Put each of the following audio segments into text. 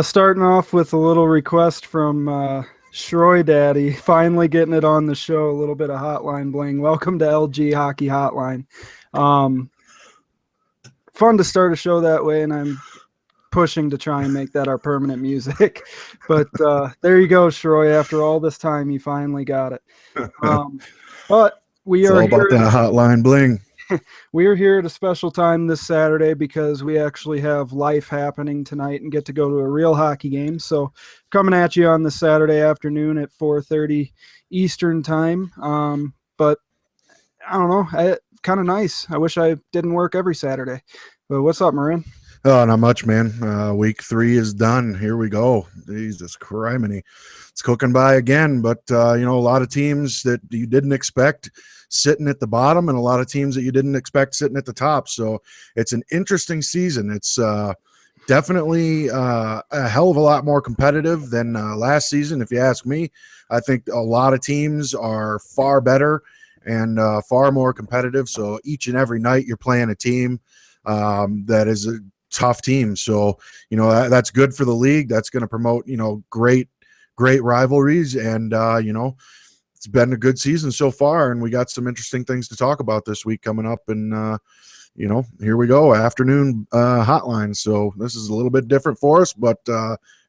Starting off with a little request from Shroy Daddy, finally getting it on the show. A little bit of hotline bling. Welcome to LG Hockey Hotline. Um, Fun to start a show that way, and I'm pushing to try and make that our permanent music. But there you go, Shroy. After all this time, you finally got it. But we It's are all about here. that hotline bling. We are here at a special time this Saturday because we actually have life happening tonight and get to go to a real hockey game. So coming at you on this Saturday afternoon at 4:30 Eastern time. But I don't know, kind of nice. I wish I didn't work every Saturday. But what's up, Marin? Oh, not much, man. Week 3 is done. Here we go. Jesus criminy. It's cooking by again, but a lot of teams that you didn't expect sitting at the bottom and a lot of teams that you didn't expect sitting at the top. So it's an interesting season. It's definitely a hell of a lot more competitive than last season. If you ask me, I think a lot of teams are far better and far more competitive. So each and every night you're playing a team that is a tough team. So, that's good for the league. That's going to promote, great rivalries. And, it's been a good season so far. And we got some interesting things to talk about this week coming up. And, here we go, afternoon hotline. So this is a little bit different for us, but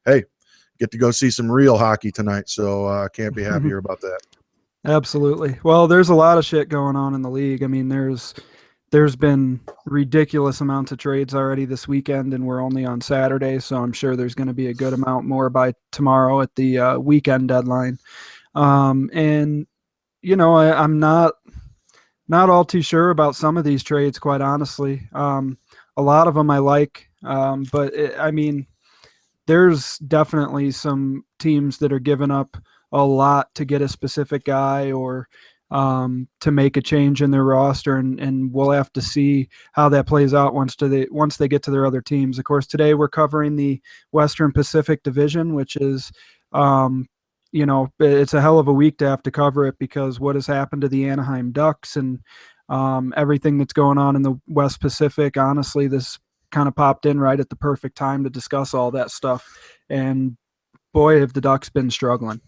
hey, get to go see some real hockey tonight. So can't be happier about that. Absolutely. Well, there's a lot of shit going on in the league. I mean, there's been ridiculous amounts of trades already this weekend, and we're only on Saturday, so I'm sure there's going to be a good amount more by tomorrow at the weekend deadline. I'm not all too sure about some of these trades, quite honestly. A lot of them I like, but there's definitely some teams that are giving up a lot to get a specific guy or to make a change in their roster, and we'll have to see how that plays out once they get to their other teams. Of course, today we're covering the Western Pacific Division, which is it's a hell of a week to have to cover it because what has happened to the Anaheim Ducks and everything that's going on in the West Pacific. Honestly, this kind of popped in right at the perfect time to discuss all that stuff. And boy, have the Ducks been struggling.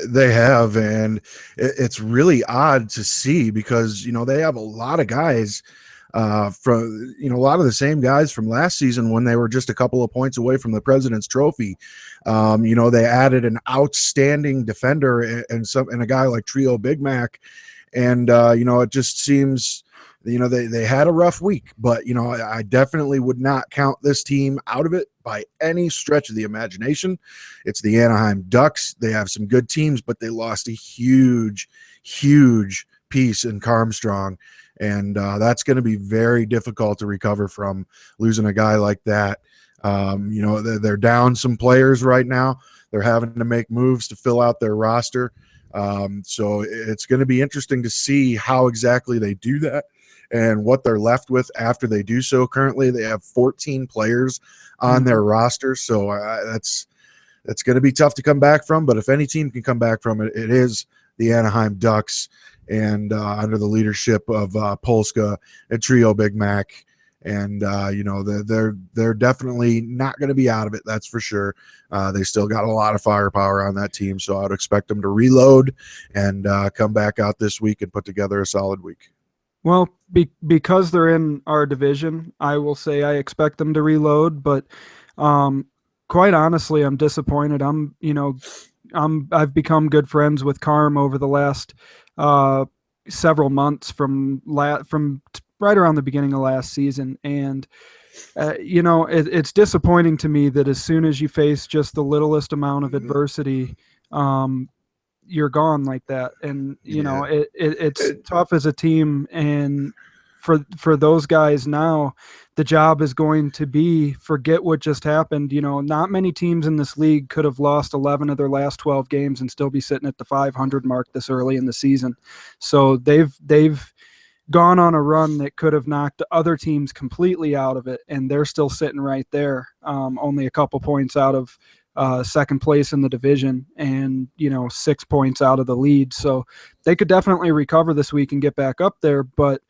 They have, and it's really odd to see because, they have a lot of guys from, a lot of the same guys from last season when they were just a couple of points away from the President's Trophy. They added an outstanding defender and a guy like Trio Big Mac. And, it just seems, they had a rough week, but, I definitely would not count this team out of it by any stretch of the imagination. It's the Anaheim Ducks. They have some good teams, but they lost a huge, huge piece in Carmstrong. And that's going to be very difficult to recover from, losing a guy like that. They're down some players right now. They're having to make moves to fill out their roster. So it's going to be interesting to see how exactly they do that and what they're left with after they do so. Currently, they have 14 players on their roster. So that's going to be tough to come back from. But if any team can come back from it, it is the Anaheim Ducks, and under the leadership of Polska and Trio Big Mac. And, they're definitely not going to be out of it. That's for sure. They still got a lot of firepower on that team. So I would expect them to reload and come back out this week and put together a solid week. Well, because they're in our division, I will say I expect them to reload, but quite honestly, I'm disappointed. I've become good friends with Carm over the last several months from right around the beginning of last season. And, it's disappointing to me that as soon as you face just the littlest amount of adversity, you're gone like that. And, it's tough as a team. And for those guys now, the job is going to be forget what just happened. Not many teams in this league could have lost 11 of their last 12 games and still be sitting at the 500 mark this early in the season. So they've gone on a run that could have knocked other teams completely out of it, and they're still sitting right there, only a couple points out of second place in the division and 6 points out of the lead. So they could definitely recover this week and get back up there. But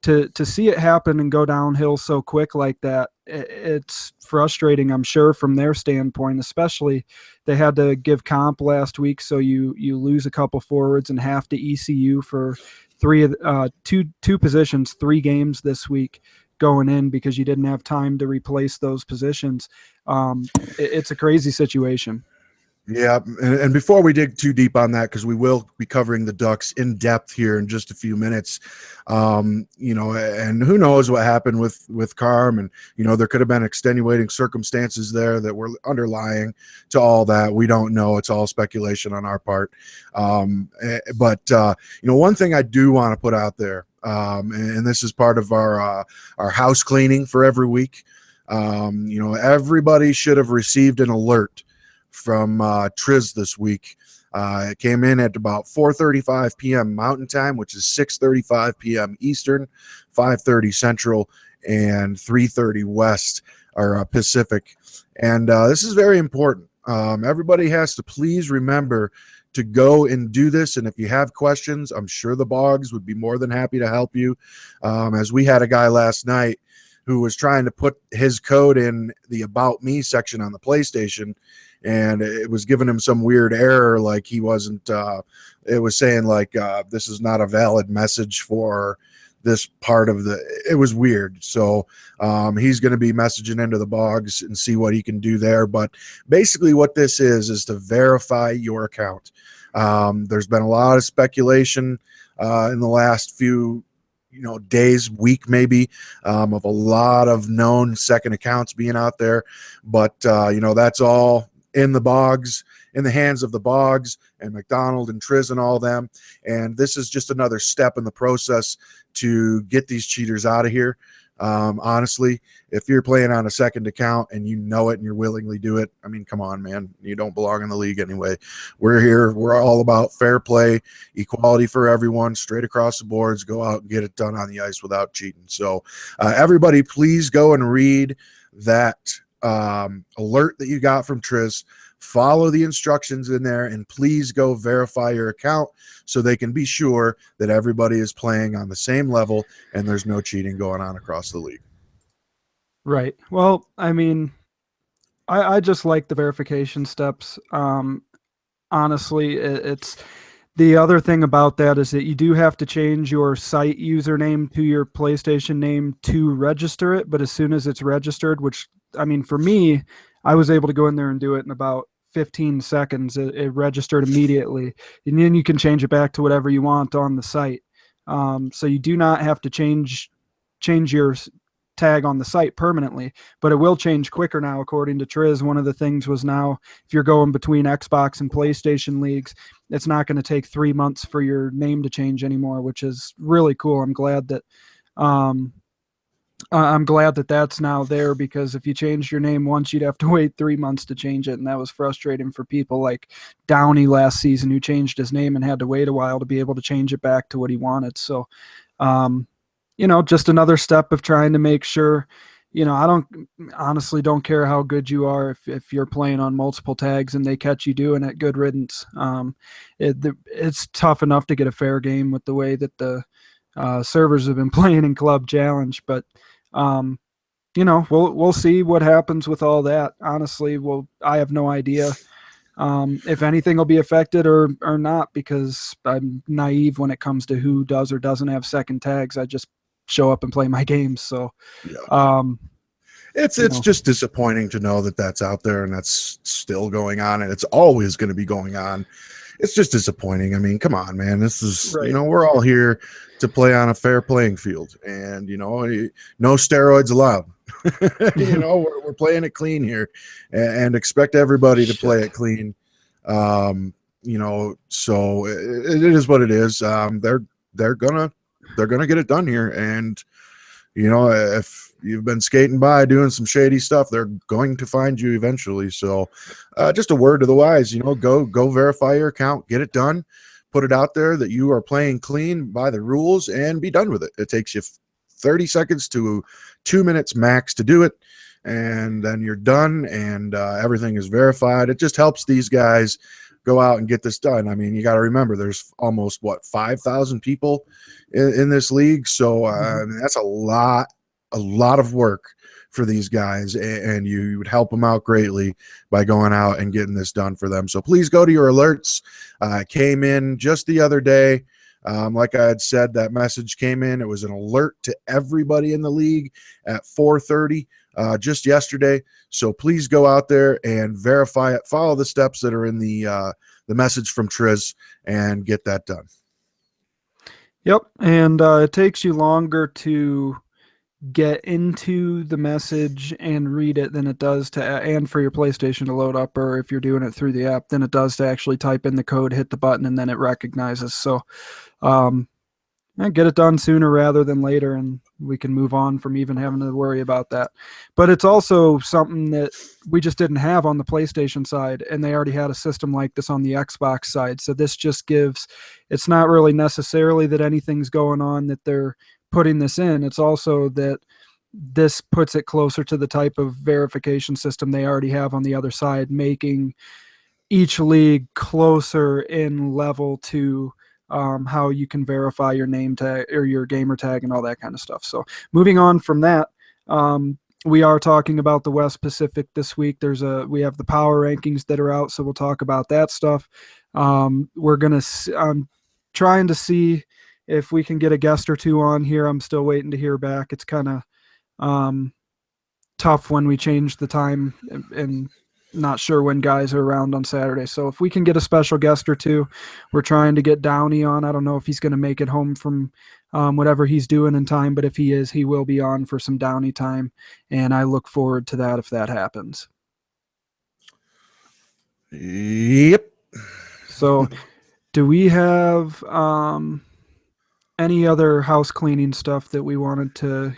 to see it happen and go downhill so quick like that, it's frustrating, I'm sure, from their standpoint. Especially, they had to give comp last week, so you lose a couple forwards and have to ECU for two positions, 3 games this week going in because you didn't have time to replace those positions. It's a crazy situation. Yeah, and before we dig too deep on that, because we will be covering the Ducks in depth here in just a few minutes, and who knows what happened with Carm, and there could have been extenuating circumstances there that were underlying to all that. We don't know; it's all speculation on our part. But one thing I do want to put out there, and this is part of our house cleaning for every week. Everybody should have received an alert from Triz this week. It came in at about 4:35 p.m. Mountain Time, which is 6:35 p.m. Eastern, 5:30 Central, and 3:30 West or Pacific. And this is very important. Everybody has to please remember to go and do this. And if you have questions, I'm sure the Bogs would be more than happy to help you. As we had a guy last night who was trying to put his code in the About Me section on the PlayStation, and it was giving him some weird error, like he wasn't it was saying like this is not a valid message for this part of it was weird. So he's going to be messaging into the Bogs and see what he can do there. But basically what this is to verify your account. There's been a lot of speculation in the last few days, week maybe, of a lot of known second accounts being out there. But that's all in the hands of the Bogs and McDonald and Triz and all them. And this is just another step in the process to get these cheaters out of here. Honestly, if you're playing on a second account and you know it and you're willingly do it, I mean, come on, man, you don't belong in the league anyway. We're here. We're all about fair play, equality for everyone, straight across the boards. Go out and get it done on the ice without cheating. So everybody, please go and read that alert that you got from Triz. Follow the instructions in there, and please go verify your account so they can be sure that everybody is playing on the same level and there's no cheating going on across the league. Right. Well, I mean, I just like the verification steps. Honestly, it's the other thing about that is that you do have to change your site username to your PlayStation name to register it. But as soon as it's registered, which, I mean, for me, I was able to go in there and do it in about 15 seconds. It registered immediately. And then you can change it back to whatever you want on the site. So you do not have to change your tag on the site permanently, but it will change quicker now, according to Triz. One of the things was now, if you're going between Xbox and PlayStation leagues, it's not going to take 3 months for your name to change anymore, which is really cool. I'm glad that that's now there, because if you changed your name once, you'd have to wait 3 months to change it, and that was frustrating for people like Downey last season, who changed his name and had to wait a while to be able to change it back to what he wanted. So just another step of trying to make sure, I honestly don't care how good you are. If you're playing on multiple tags and they catch you doing it, good riddance. It's tough enough to get a fair game with the way that the servers have been playing in Club Challenge, but we'll see what happens with all that. Honestly, I have no idea if anything will be affected or not, because I'm naive when it comes to who does or doesn't have second tags. I just show up and play my games. So, yeah. It's just disappointing to know that that's out there and that's still going on, and it's always going to be going on. It's just disappointing. I mean, come on, man. This is, right. We're all here to play on a fair playing field, and, no steroids allowed. We're playing it clean here, and expect everybody to play it clean. So it is what it is. They're gonna get it done here, and if you've been skating by doing some shady stuff, they're going to find you eventually. So just a word to the wise, go verify your account, get it done, put it out there that you are playing clean by the rules, and be done with it. It takes you 30 seconds to 2 minutes max to do it, and then you're done, and everything is verified. It just helps these guys go out and get this done. I mean, you got to remember there's almost 5,000 people in this league. So I mean, that's a lot of work for these guys, and you would help them out greatly by going out and getting this done for them. So please go to your alerts. Came in just the other day. Like I had said, that message came in. It was an alert to everybody in the league at 4:30 just yesterday. So please go out there and verify it. Follow the steps that are in the message from Triz and get that done. Yep, and it takes you longer to get into the message and read it than it does to, and for your PlayStation to load up, or if you're doing it through the app, than it does to actually type in the code, hit the button, and then it recognizes. So get it done sooner rather than later, and we can move on from even having to worry about that. But it's also something that we just didn't have on the PlayStation side, and they already had a system like this on the Xbox side. So this just gives, it's not really necessarily that anything's going on that they're putting this in. It's also that this puts it closer to the type of verification system they already have on the other side, making each league closer in level to how you can verify your name tag or your gamer tag and all that kind of stuff. So moving on from that, we are talking about the West Pacific this week. We have the power rankings that are out, so we'll talk about that stuff. I'm trying to see if we can get a guest or two on here. I'm still waiting to hear back. It's kind of tough when we change the time and not sure when guys are around on Saturday. So if we can get a special guest or two, we're trying to get Downey on. I don't know if he's going to make it home from whatever he's doing in time, but if he is, he will be on for some Downey time, and I look forward to that if that happens. Yep. So do we have any other house cleaning stuff that we wanted to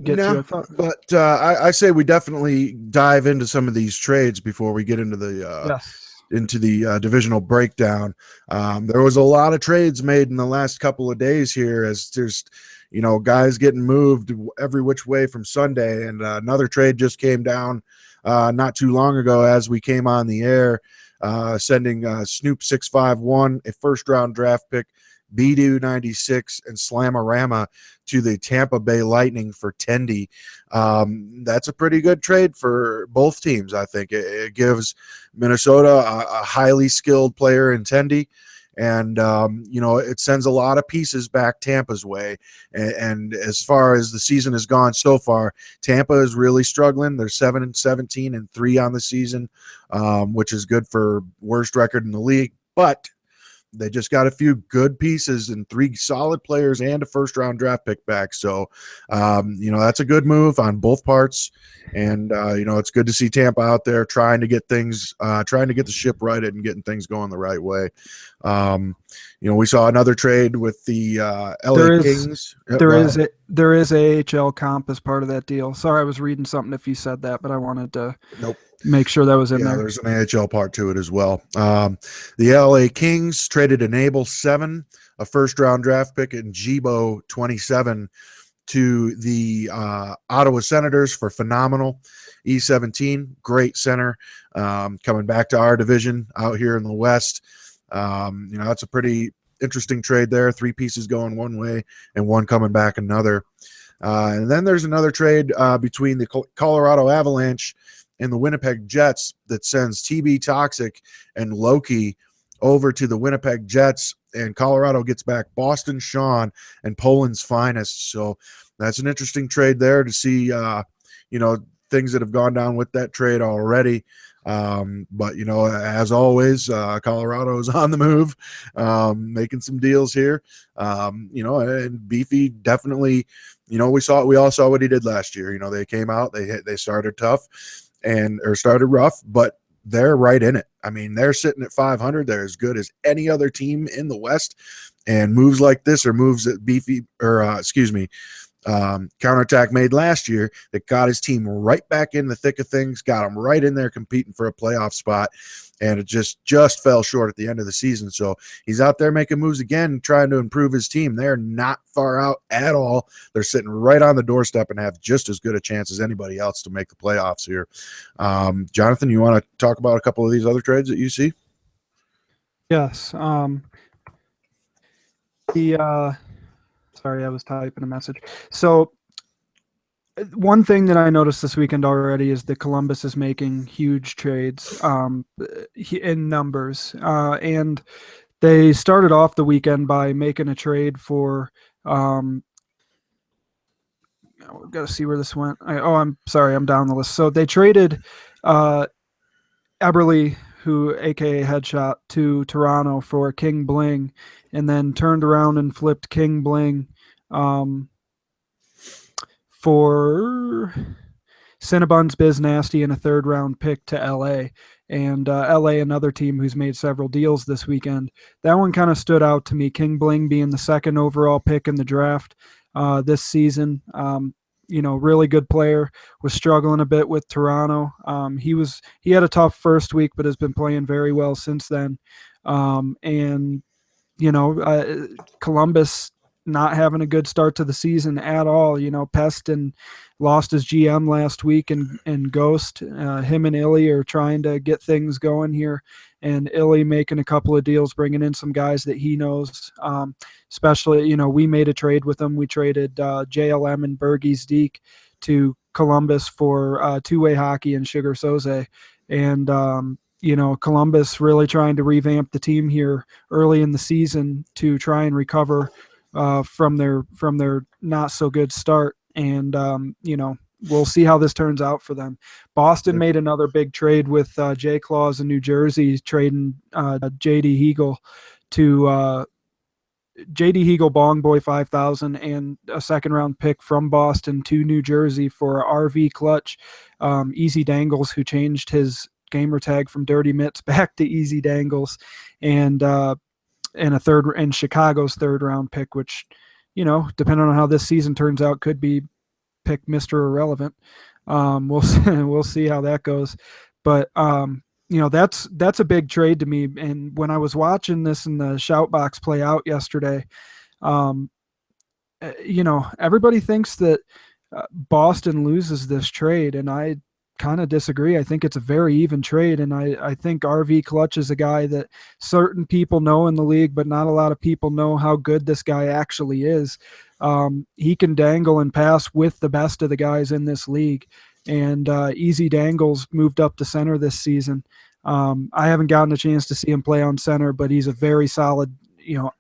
get to? But I say we definitely dive into some of these trades before we get into the divisional breakdown. There was a lot of trades made in the last couple of days here, as there's guys getting moved every which way from Sunday, and another trade just came down not too long ago as we came on the air, sending Snoop 651, a first round draft pick, Bidu 96, and Slamorama to the Tampa Bay Lightning for Tendy. That's a pretty good trade for both teams. I think it gives Minnesota a highly skilled player in Tendy, and it sends a lot of pieces back Tampa's way. And as far as the season has gone so far, Tampa is really struggling. They're 7-17 and 3 on the season, which is good for worst record in the league, but they just got a few good pieces and 3 solid players and a first-round draft pick back. So, that's a good move on both parts. And, it's good to see Tampa out there trying to get the ship righted and getting things going the right way. We saw another trade with the LA Kings. There is AHL comp as part of that deal. Sorry, I was reading something if you said that, but I wanted to make sure that was in there. There's an AHL part to it as well. The LA Kings traded Enable 7, a first-round draft pick, and Jibo 27 to the Ottawa Senators for phenomenal E17. Great center coming back to our division out here in the West. That's a pretty interesting trade there. 3 pieces going one way and 1 coming back another. And then there's another trade between the Colorado Avalanche and the Winnipeg Jets that sends TB Toxic and Loki over to the Winnipeg Jets, and Colorado gets back Boston Sean and Poland's Finest. So that's an interesting trade there to see, things that have gone down with that trade already. But as always, Colorado is on the move, making some deals here. And Beefy definitely, we all saw what he did last year. They came out, they started tough or started rough, but they're right in it. I mean, they're sitting at 500. They're as good as any other team in the West, and moves like this, or moves that counterattack made last year, that got his team right back in the thick of things, got them right in there competing for a playoff spot, and it just fell short at the end of the season. So he's out there making moves again, trying to improve his team. They're not far out at all. They're sitting right on the doorstep and have just as good a chance as anybody else to make the playoffs here. Jonathan, you want to talk about a couple of these other trades that you see? Yes. The sorry, I was typing a message. So one thing that I noticed this weekend already is that Columbus is making huge trades in numbers, and they started off the weekend by making a trade for. We've got to see where this went. I'm sorry, I'm down the list. So they traded uh, Eberly, who aka Headshot, to Toronto for King Bling, and then turned around and flipped King Bling um, for Cinnabons Biz Nasty and a third round pick to LA. And LA, another team who's made several deals this weekend. That one kind of stood out to me. King Bling being the second overall pick in the draft this season. Really good player. Was struggling a bit with Toronto. He had a tough first week, but has been playing very well since then. And Columbus not having a good start to the season at all. Peston lost his GM last week, and Ghost, him and Illy are trying to get things going here. And Illy making a couple of deals, bringing in some guys that he knows. Especially, we made a trade with him. We traded JLM and Bergies Deke to Columbus for two-way hockey and Sugar Soze. And Columbus really trying to revamp the team here early in the season to try and recover from their not so good start. And we'll see how this turns out for them. Boston made another big trade with Jay Claus in New Jersey, trading JD Hegel to JD Hegel Bong Boy 5000 and a second round pick from Boston to New Jersey for RV Clutch, Easy Dangles, who changed his gamer tag from Dirty Mitts back to Easy Dangles, and Chicago's third round pick, which, depending on how this season turns out, could be pick Mr. Irrelevant. We'll see how that goes. But that's a big trade to me. And when I was watching this in the shout box play out yesterday, everybody thinks that Boston loses this trade, and I kind of disagree. I think it's a very even trade, and I think RV Clutch is a guy that certain people know in the league, but not a lot of people know how good this guy actually is. He can dangle and pass with the best of the guys in this league, and Easy Dangles moved up to center this season. I haven't gotten a chance to see him play on center, but he's a very solid,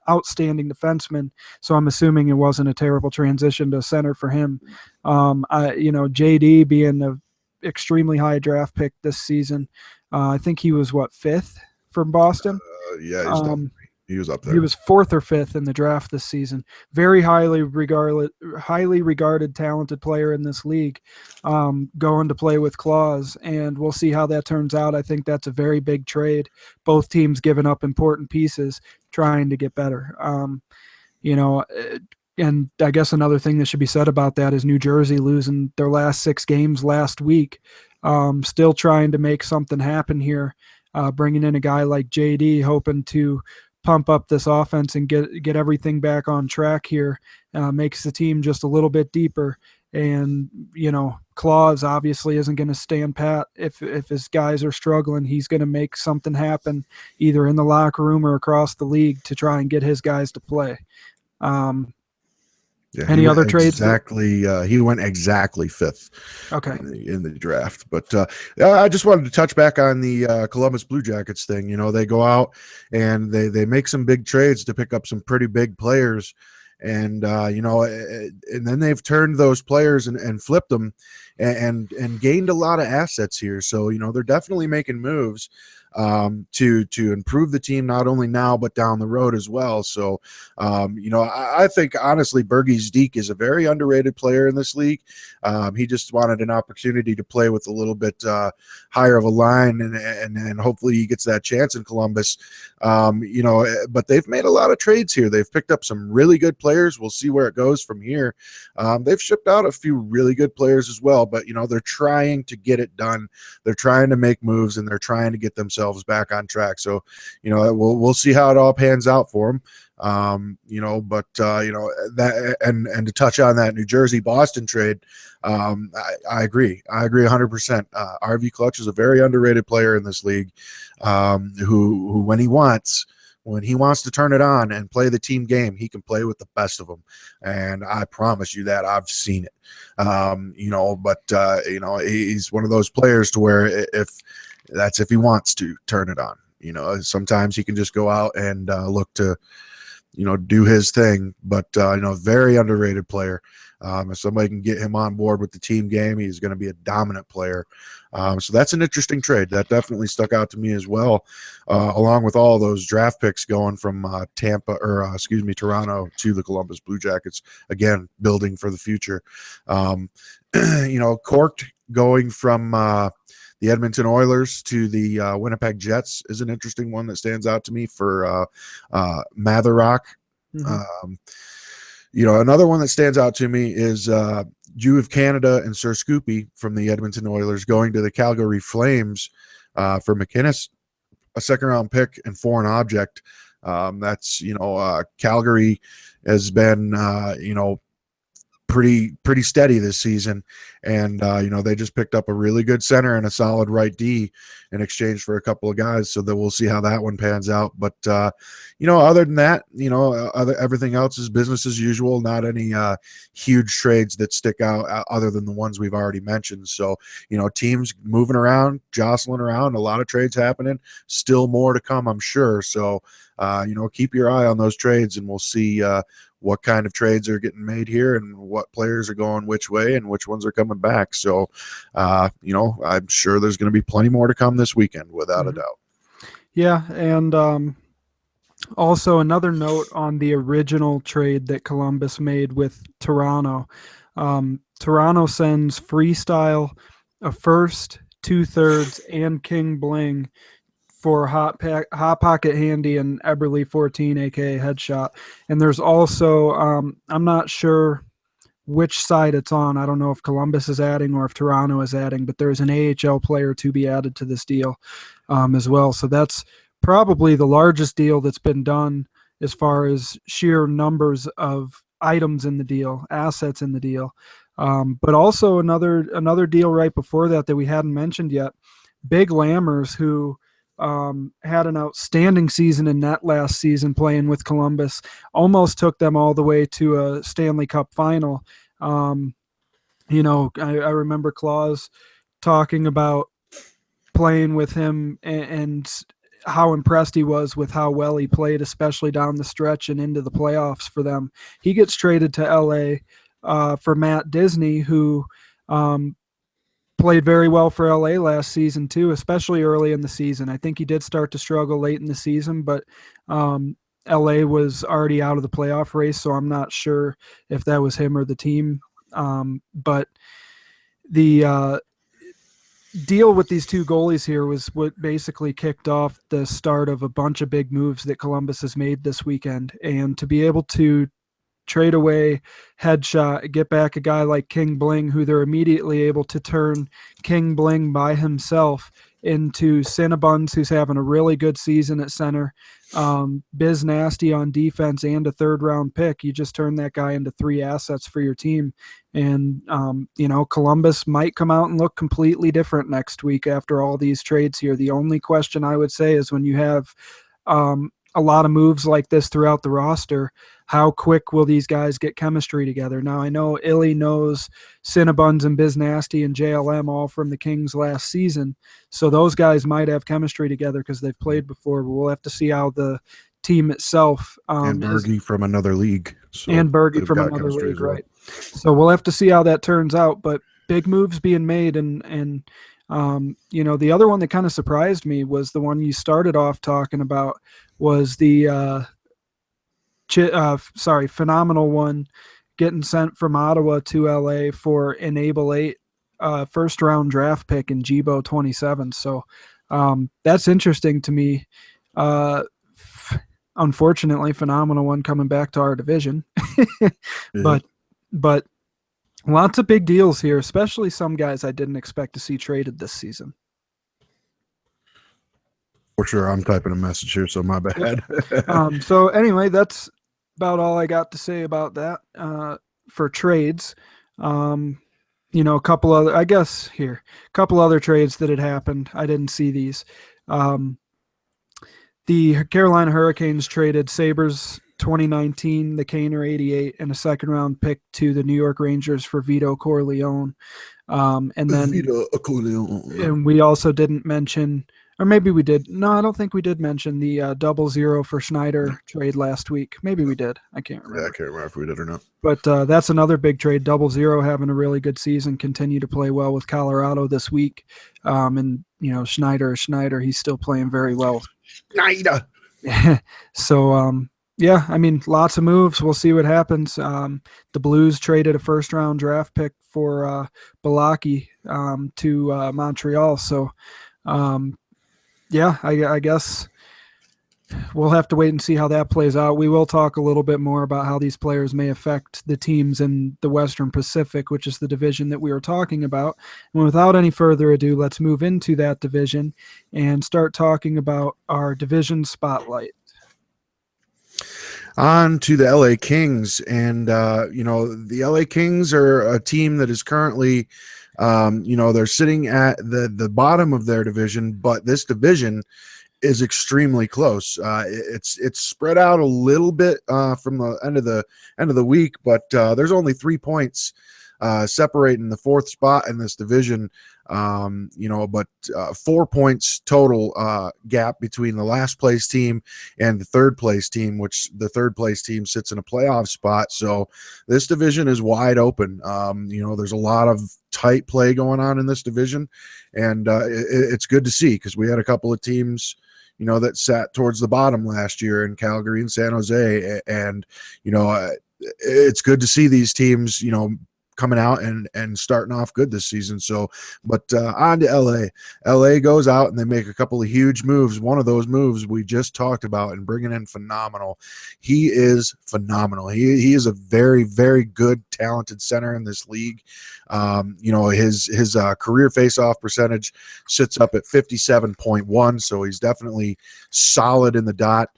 outstanding defenseman. So I'm assuming it wasn't a terrible transition to center for him. JD being a extremely high draft pick this season. I think he was fifth from Boston. He was up there. He was fourth or fifth in the draft this season. Very highly regarded, talented player in this league, going to play with Claus, and we'll see how that turns out. I think that's a very big trade. Both teams giving up important pieces, trying to get better. And I guess another thing that should be said about that is New Jersey losing their last 6 games last week. Still trying to make something happen here, bringing in a guy like JD, hoping to pump up this offense and get everything back on track here. Makes the team just a little bit deeper. And, Claus obviously isn't going to stand pat. If his guys are struggling, he's going to make something happen either in the locker room or across the league to try and get his guys to play. Any other trades? Exactly. He went exactly fifth. Okay. In the draft. But I just wanted to touch back on the Columbus Blue Jackets thing. They go out and they make some big trades to pick up some pretty big players. And, and then they've turned those players and flipped them and gained a lot of assets here. So, they're definitely making moves to improve the team, not only now, but down the road as well. So, I think honestly, Bergies Deke is a very underrated player in this league. He just wanted an opportunity to play with a little bit higher of a line, and hopefully he gets that chance in Columbus. But they've made a lot of trades here. They've picked up some really good players. We'll see where it goes from here. They've shipped out a few really good players as well, but they're trying to get it done. They're trying to make moves, and they're trying to get themselves back on track. So, we'll see how it all pans out for them. That and to touch on that New Jersey Boston trade, I agree 100%. RV Clutch is a very underrated player in this league, who when he wants, when he wants to turn it on and play the team game, he can play with the best of them. And I promise you that I've seen it. He's one of those players to where if he wants to turn it on, sometimes he can just go out and look to, do his thing. But, very underrated player. If somebody can get him on board with the team game, he's going to be a dominant player. So that's an interesting trade. That definitely stuck out to me as well, along with all those draft picks going from Toronto to the Columbus Blue Jackets. Again, building for the future. Cork going from the Edmonton Oilers to the Winnipeg Jets is an interesting one that stands out to me for Matherrock. Mm-hmm. Another one that stands out to me is Jew of Canada and Sir Scoopy from the Edmonton Oilers going to the Calgary Flames for McInnes, a second-round pick and foreign object. Calgary has been, pretty steady this season, and they just picked up a really good center and a solid right D in exchange for a couple of guys, so that we'll see how that one pans out. But other than that, everything else is business as usual. Not any huge trades that stick out other than the ones we've already mentioned. So teams moving around, jostling around, a lot of trades happening, still more to come, I'm sure. So keep your eye on those trades, and we'll see what kind of trades are getting made here and what players are going which way and which ones are coming back. So, I'm sure there's going to be plenty more to come this weekend, without a doubt. Yeah. And also another note on the original trade that Columbus made with Toronto. Toronto sends Freestyle, a first, 2/3, and King Bling for Hot Pocket Handy and Eberly 14, aka Headshot. And there's also I'm not sure which side it's on. I don't know if Columbus is adding or if Toronto is adding, but there's an AHL player to be added to this deal as well. So that's probably the largest deal that's been done as far as sheer numbers of items in the deal, assets in the deal. But also another deal right before that we hadn't mentioned yet. Big Lammers, who had an outstanding season in net last season playing with Columbus, almost took them all the way to a Stanley Cup final. I remember Claus talking about playing with him and how impressed he was with how well he played, especially down the stretch and into the playoffs for them. He gets traded to LA for Matt Disney, who played very well for LA last season too, especially early in the season. I think he did start to struggle late in the season, but LA was already out of the playoff race, so I'm not sure if that was him or the team. But the deal with these two goalies here was what basically kicked off the start of a bunch of big moves that Columbus has made this weekend. And to be able to trade away Headshot, get back a guy like King Bling, who they're immediately able to turn King Bling by himself into Cinnabons, who's having a really good season at center, Biz Nasty on defense, and a third-round pick. You just turn that guy into 3 assets for your team. And, Columbus might come out and look completely different next week after all these trades here. The only question I would say is when you have a lot of moves like this throughout the roster, how quick will these guys get chemistry together? Now, I know Illy knows Cinnabons and Biz Nasty and JLM all from the Kings last season, so those guys might have chemistry together because they've played before, but we'll have to see how the team itself and Berge from another league. So and Berge from another league, well. Right. So we'll have to see how that turns out, but big moves being made, and the other one that kind of surprised me was the one you started off talking about, was the phenomenal one getting sent from Ottawa to LA for Enable 8 first round draft pick in Jibo 27. So that's interesting to me. Unfortunately, phenomenal one coming back to our division. but lots of big deals here, especially some guys I didn't expect to see traded this season. For sure. I'm typing a message here, so my bad. So anyway, that's about all I got to say about that for trades. A couple other trades that had happened. I didn't see these. The Carolina Hurricanes traded Sabres 2019, the Kaner 88, and a second-round pick to the New York Rangers for Vito Corleone. And then and we also didn't mention, or maybe we did. No, I don't think we did mention the 0-0 for Schneider trade last week. Maybe we did. I can't remember. Yeah, I can't remember if we did or not. But that's another big trade. 0-0 having a really good season, continue to play well with Colorado this week. And Schneider, he's still playing very well. Schneider. So yeah, I mean, lots of moves. We'll see what happens. The Blues traded a first-round draft pick for Balaki to Montreal. So, yeah, I guess we'll have to wait and see how that plays out. We will talk a little bit more about how these players may affect the teams in the Western Pacific, which is the division that we were talking about. And without any further ado, let's move into that division and start talking about our division spotlight. On to the LA Kings. And, the LA Kings are a team that is currently, they're sitting at the bottom of their division, but this division is extremely close. It's spread out a little bit from the end of the week, but there's only 3 points separating the fourth spot in this division. But 4 points total gap between the last place team and the third place team, which the third place team sits in a playoff spot. So this division is wide open. There's a lot of tight play going on in this division, and it's good to see, because we had a couple of teams that sat towards the bottom last year in Calgary and San Jose, and it's good to see these teams coming out and starting off good this season. So, but on to LA. LA goes out and they make a couple of huge moves. One of those moves we just talked about, and bringing in Phenomenal. He is phenomenal. He is a very, very good, talented center in this league. His career faceoff percentage sits up at 57.1, so he's definitely solid in the dot.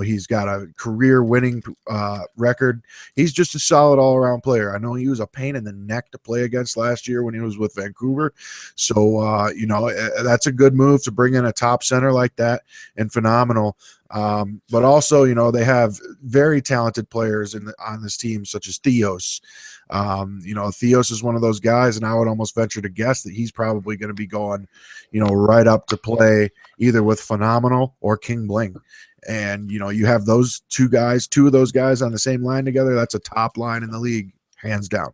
He's got a career winning record. He's just a solid all-around player. I know he was a pain in the neck to play against last year when he was with Vancouver. So, that's a good move to bring in a top center like that, and Phenomenal. But also, they have very talented players on this team, such as Theos. Theos is one of those guys, and I would almost venture to guess that he's probably going to be going, right up to play either with Phenomenal or King Bling. And, you have those two of those guys on the same line together. That's a top line in the league, hands down.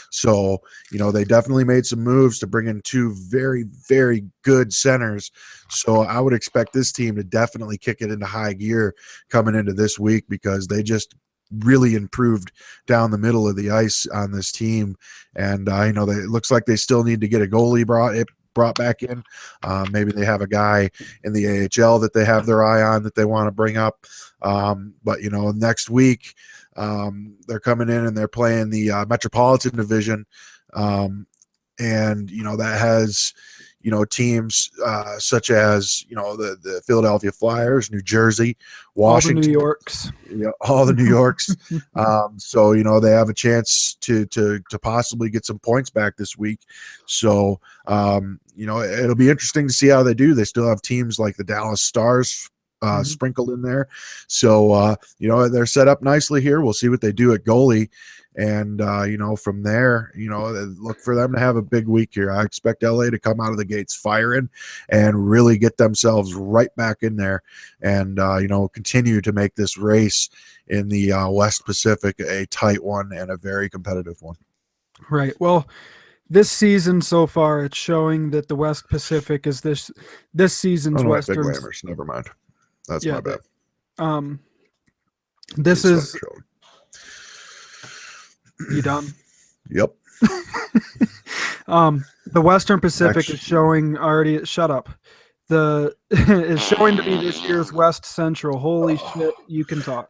So, they definitely made some moves to bring in two very, very good centers. So I would expect this team to definitely kick it into high gear coming into this week, because they just really improved down the middle of the ice on this team. And it looks like they still need to get a goalie brought back in. Maybe they have a guy in the AHL that they have their eye on that they want to bring up. But next week they're coming in and they're playing the Metropolitan Division. That has teams such as the Philadelphia Flyers, New Jersey, Washington, all the New Yorks. So they have a chance to possibly get some points back this week. So it'll be interesting to see how they do. They still have teams like the Dallas Stars sprinkled in there. So they're set up nicely here. We'll see what they do at goalie. And, from there, look for them to have a big week here. I expect LA to come out of the gates firing and really get themselves right back in there and, continue to make this race in the West Pacific a tight one and a very competitive one. Right. Well, this season so far, it's showing that the West Pacific is this season's Western. Big Lammers. Never mind. That's my bad. This is. You done? Yep. The Western Pacific is showing already. Shut up. Is showing to be this year's West Central. Holy shit! You can talk.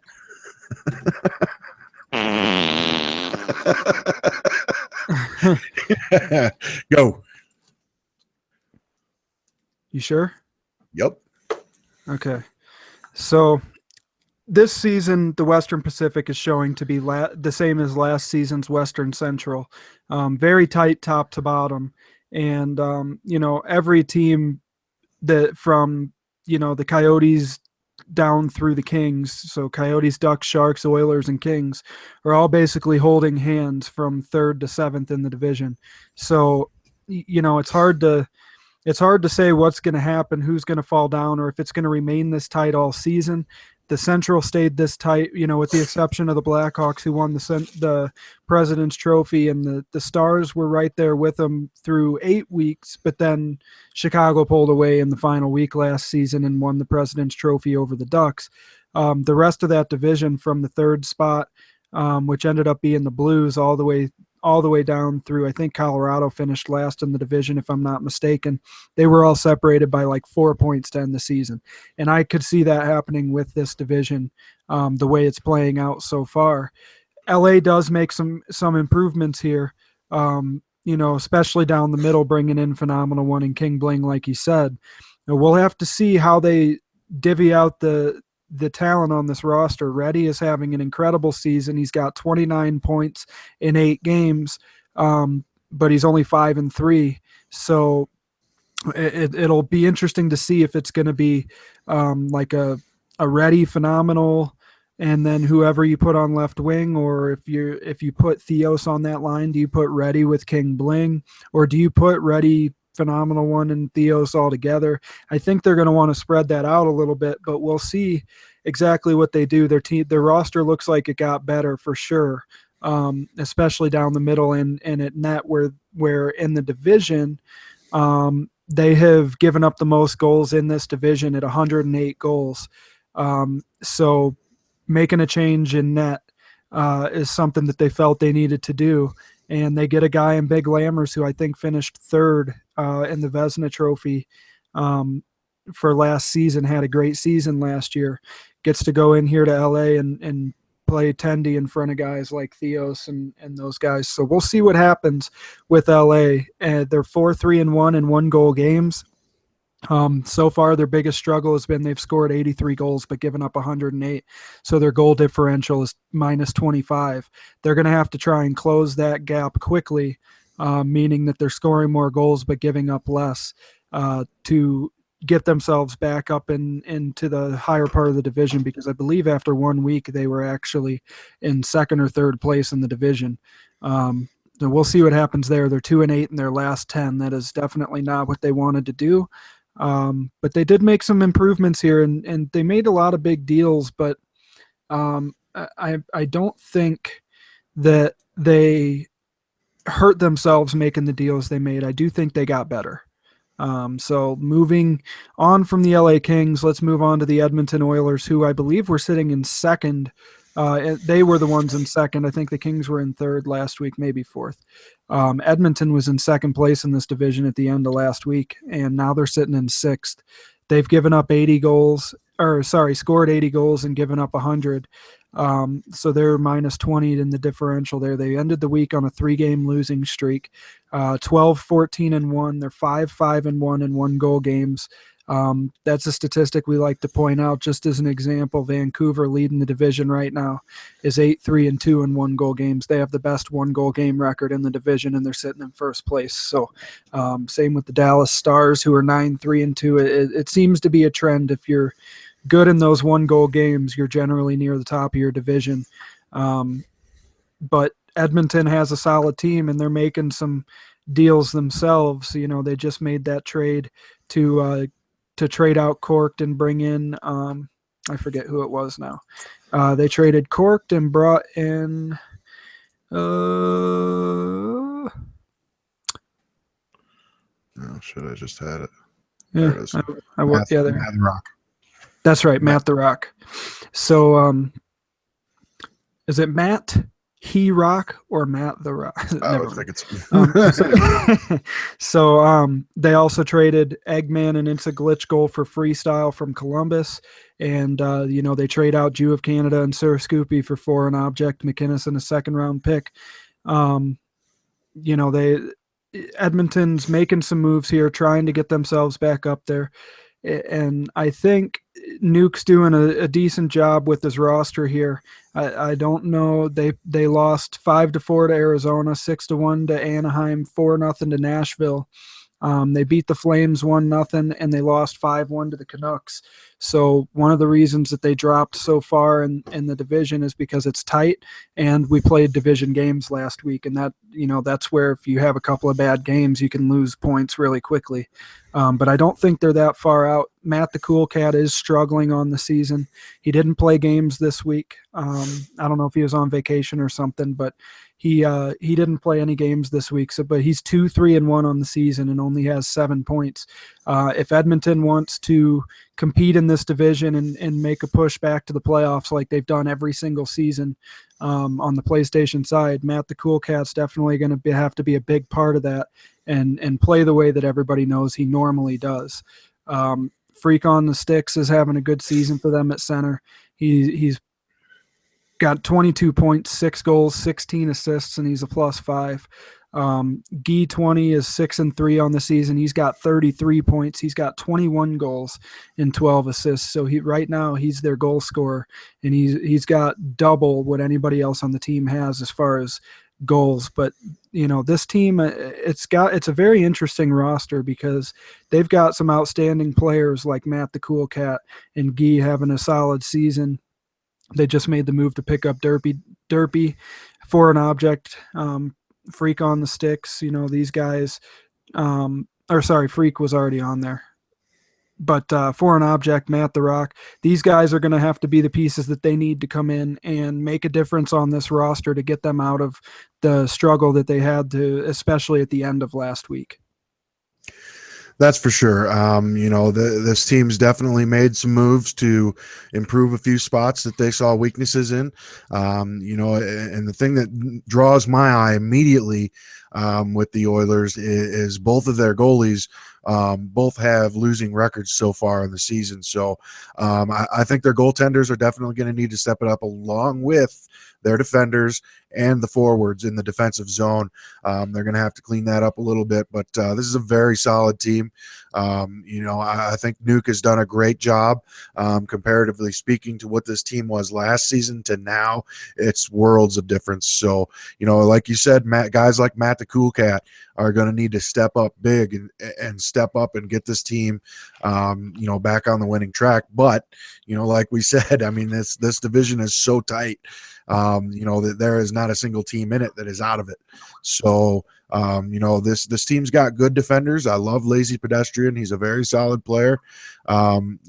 Go. You sure? Yep. Okay. So this season, the Western Pacific is showing to be the same as last season's Western Central. Very tight top to bottom. And, every team that from the Coyotes down through the Kings. So Coyotes, Ducks, Sharks, Oilers, and Kings are all basically holding hands from third to seventh in the division. So, it's hard to say what's going to happen, who's going to fall down, or if it's going to remain this tight all season. The Central stayed this tight, with the exception of the Blackhawks, who won the President's Trophy, and the Stars were right there with them through 8 weeks. But then Chicago pulled away in the final week last season and won the President's Trophy over the Ducks. The rest of that division, from the third spot, which ended up being the Blues, all the way down through, I think Colorado finished last in the division, if I'm not mistaken. They were all separated by like 4 points to end the season. And I could see that happening with this division, the way it's playing out so far. LA does make some improvements here, especially down the middle, bringing in Phenomenal One and King Bling, like you said. Now, we'll have to see how they divvy out the talent on this roster. Reddy is having an incredible season. He's got 29 points in 8 games, but he's only 5-3. So it'll be interesting to see if it's going to be like a Reddy Phenomenal, and then whoever you put on left wing, or if you put Theos on that line, do you put Reddy with King Bling, or do you put Reddy, Phenomenal One, and Theos all together? I think they're going to want to spread that out a little bit, but we'll see exactly what they do. Their roster looks like it got better for sure, especially down the middle and at net, where in the division, they have given up the most goals in this division at 108 goals. So making a change in net is something that they felt they needed to do. And they get a guy in Big Lammers, who I think finished third in the Vezina Trophy for last season, had a great season last year, gets to go in here to LA and play tendy in front of guys like Theos and those guys. So we'll see what happens with LA. They're 4-3-1 in 1-goal games. So far, their biggest struggle has been they've scored 83 goals but given up 108. So their goal differential is -25. They're going to have to try and close that gap quickly, meaning that they're scoring more goals but giving up less, to get themselves back up into the higher part of the division, because I believe after 1 week they were actually in second or third place in the division. So we'll see what happens there. They're 2-8 in their last 10. That is definitely not what they wanted to do. But they did make some improvements here, and they made a lot of big deals, but I don't think that they hurt themselves making the deals they made. I do think they got better. So moving on from the LA Kings, let's move on to the Edmonton Oilers, who I believe were sitting in second. They were the ones in second. I think the Kings were in third last week, maybe fourth. Edmonton was in second place in this division at the end of last week, and now they're sitting in sixth. They've given up scored 80 goals and given up 100. So they're -20 in the differential there. They ended the week on a 3-game losing streak, 12-14-1. They're 5-5-1 in 1-goal games. That's a statistic we like to point out just as an example. Vancouver, leading the division right now, is 8-3-2 in 1-goal games. They have the best 1-goal game record in the division, and they're sitting in first place. So same with the Dallas Stars, who are 9-3-2. It seems to be a trend. If you're good in those 1-goal games, you're generally near the top of your division. But Edmonton has a solid team, and they're making some deals themselves. They just made that trade to trade out Corked and bring in, I forget who it was now. They traded Corked and brought in Oh, shit, I just had it. Yeah, there it is. there. Matt the Rock. That's right, Matt the Rock. So is it Matt He Rock or Matt the Rock? I think it's so they also traded Eggman and It's a Glitch Goal for Freestyle from Columbus, and they trade out Jew of Canada and Sir Scoopy for Foreign Object McInnes and a 2nd-round pick. Edmonton's making some moves here, trying to get themselves back up there. And I think Nuke's doing a decent job with his roster here. I don't know. They lost 5-4 to Arizona, 6-1 to Anaheim, 4-0 to Nashville. They beat the Flames 1-0, and they lost 5-1 to the Canucks. So one of the reasons that they dropped so far in the division is because it's tight, and we played division games last week, and that's where if you have a couple of bad games, you can lose points really quickly. But I don't think they're that far out. Matt the Cool Cat is struggling on the season. He didn't play games this week. I don't know if he was on vacation or something, but he didn't play any games this week. But he's 2-3-1 on the season and only has 7 points. If Edmonton wants to compete in this division and make a push back to the playoffs like they've done every single season on the PlayStation side, Matt the Cool Cat's definitely going to have to be a big part of that and play the way that everybody knows he normally does. Freak on the Sticks is having a good season for them at center. He's got 22 points, 6 goals, 16 assists, and he's a +5. Guy 20 is 6-3 on the season. He's got 33 points. He's got 21 goals and 12 assists. So right now he's their goal scorer, and he's got double what anybody else on the team has as far as goals. But this team, it's a very interesting roster because they've got some outstanding players like Matt the Cool Cat and Guy having a solid season. They just made the move to pick up Derpy for an object. Freak on the Sticks, these guys, Freak was already on there. But for an object, Matt the Rock, these guys are going to have to be the pieces that they need to come in and make a difference on this roster to get them out of the struggle that they had to, especially at the end of last week. That's for sure. This team's definitely made some moves to improve a few spots that they saw weaknesses in. And the thing that draws my eye immediately with the Oilers is both of their goalies both have losing records so far in the season. So I think their goaltenders are definitely going to need to step it up along with their defenders and the forwards in the defensive zone. They're going to have to clean that up a little bit, but this is a very solid team. I think Nuke has done a great job comparatively speaking to what this team was last season to now. It's worlds of difference. So, like you said, guys like Matt the Cool Cat are going to need to step up big and step up and get this team, back on the winning track. But, like we said, I mean, this division is so tight, that there is not a single team in it that is out of it. So, this team's got good defenders. I love Lazy Pedestrian. He's a very solid player. And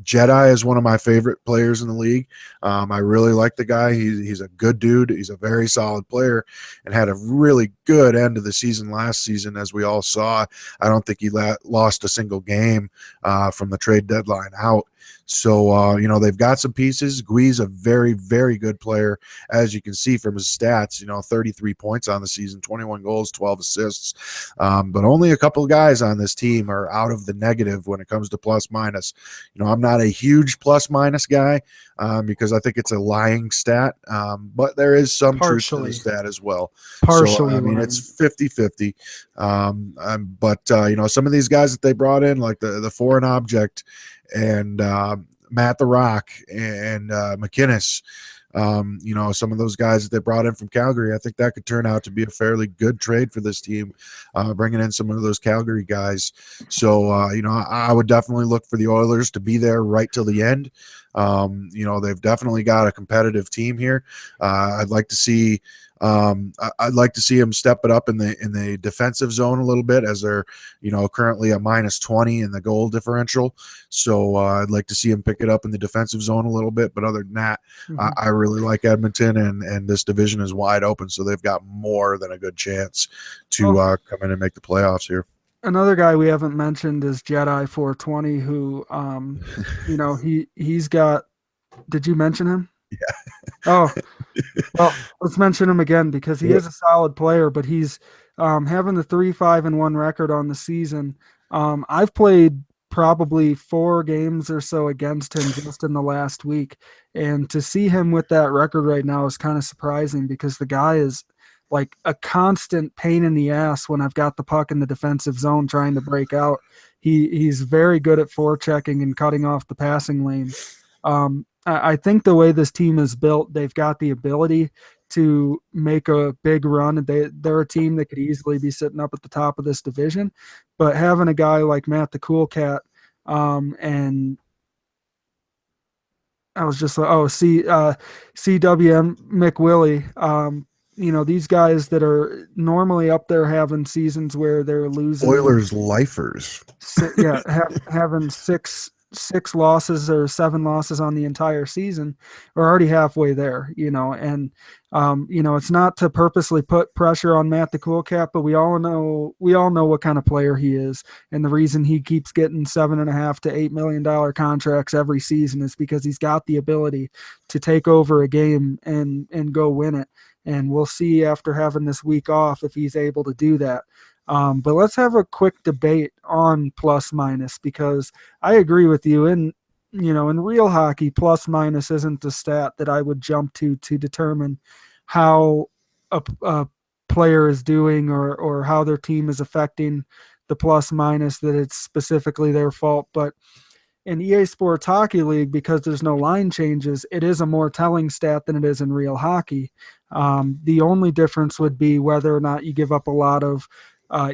Jedi is one of my favorite players in the league. I really like the guy. He's a good dude. He's a very solid player and had a really good end of the season last season, as we all saw. I don't think he lost a single game from the trade deadline out. So, they've got some pieces. Gui's a very, very good player, as you can see from his stats, 33 points on the season, 21 goals, 12 assists. But only a couple of guys on this team are out of the negative when it comes to plus minus. I'm not a huge plus minus guy because I think it's a lying stat, but there is some truth to the stat as well. Partially. So, I mean, it's 50-50. But some of these guys that they brought in, like the foreign object, and Matt the Rock and McInnes, some of those guys that they brought in from Calgary, I think that could turn out to be a fairly good trade for this team, bringing in some of those Calgary guys. So, I would definitely look for the Oilers to be there right till the end. They've definitely got a competitive team here. I'd like to see him step it up in the defensive zone a little bit, as they're currently a -20 in the goal differential. So I'd like to see him pick it up in the defensive zone a little bit. But other than that, I really like Edmonton, and this division is wide open, so they've got more than a good chance to come in and make the playoffs here. Another guy we haven't mentioned is Jedi 420, who he's got. Did you mention him? Yeah. Oh, well, let's mention him again because he is a solid player, but he's having the 3-5-1 record on the season. I've played probably 4 games or so against him just in the last week, and to see him with that record right now is kind of surprising because the guy is like a constant pain in the ass when I've got the puck in the defensive zone trying to break out. He's very good at forechecking and cutting off the passing lanes. I think the way this team is built, they've got the ability to make a big run. They're a team that could easily be sitting up at the top of this division, but having a guy like Matt the Cool Cat, and I was just like, oh, CWM McWillie. These guys that are normally up there having seasons where they're losing, Oilers lifers. yeah, having six losses or seven losses on the entire season. We're already halfway there, and it's not to purposely put pressure on Matt the Cool Cat, but we all know what kind of player he is, and the reason he keeps getting $7.5 to $8 million contracts every season is because he's got the ability to take over a game and go win it. And we'll see after having this week off if he's able to do that. But let's have a quick debate on plus minus, because I agree with you. In real hockey, plus minus isn't the stat that I would jump to determine how a player is doing or how their team is affecting the plus minus, that it's specifically their fault. But in EA Sports Hockey League, because there's no line changes, it is a more telling stat than it is in real hockey. The only difference would be whether or not you give up a lot of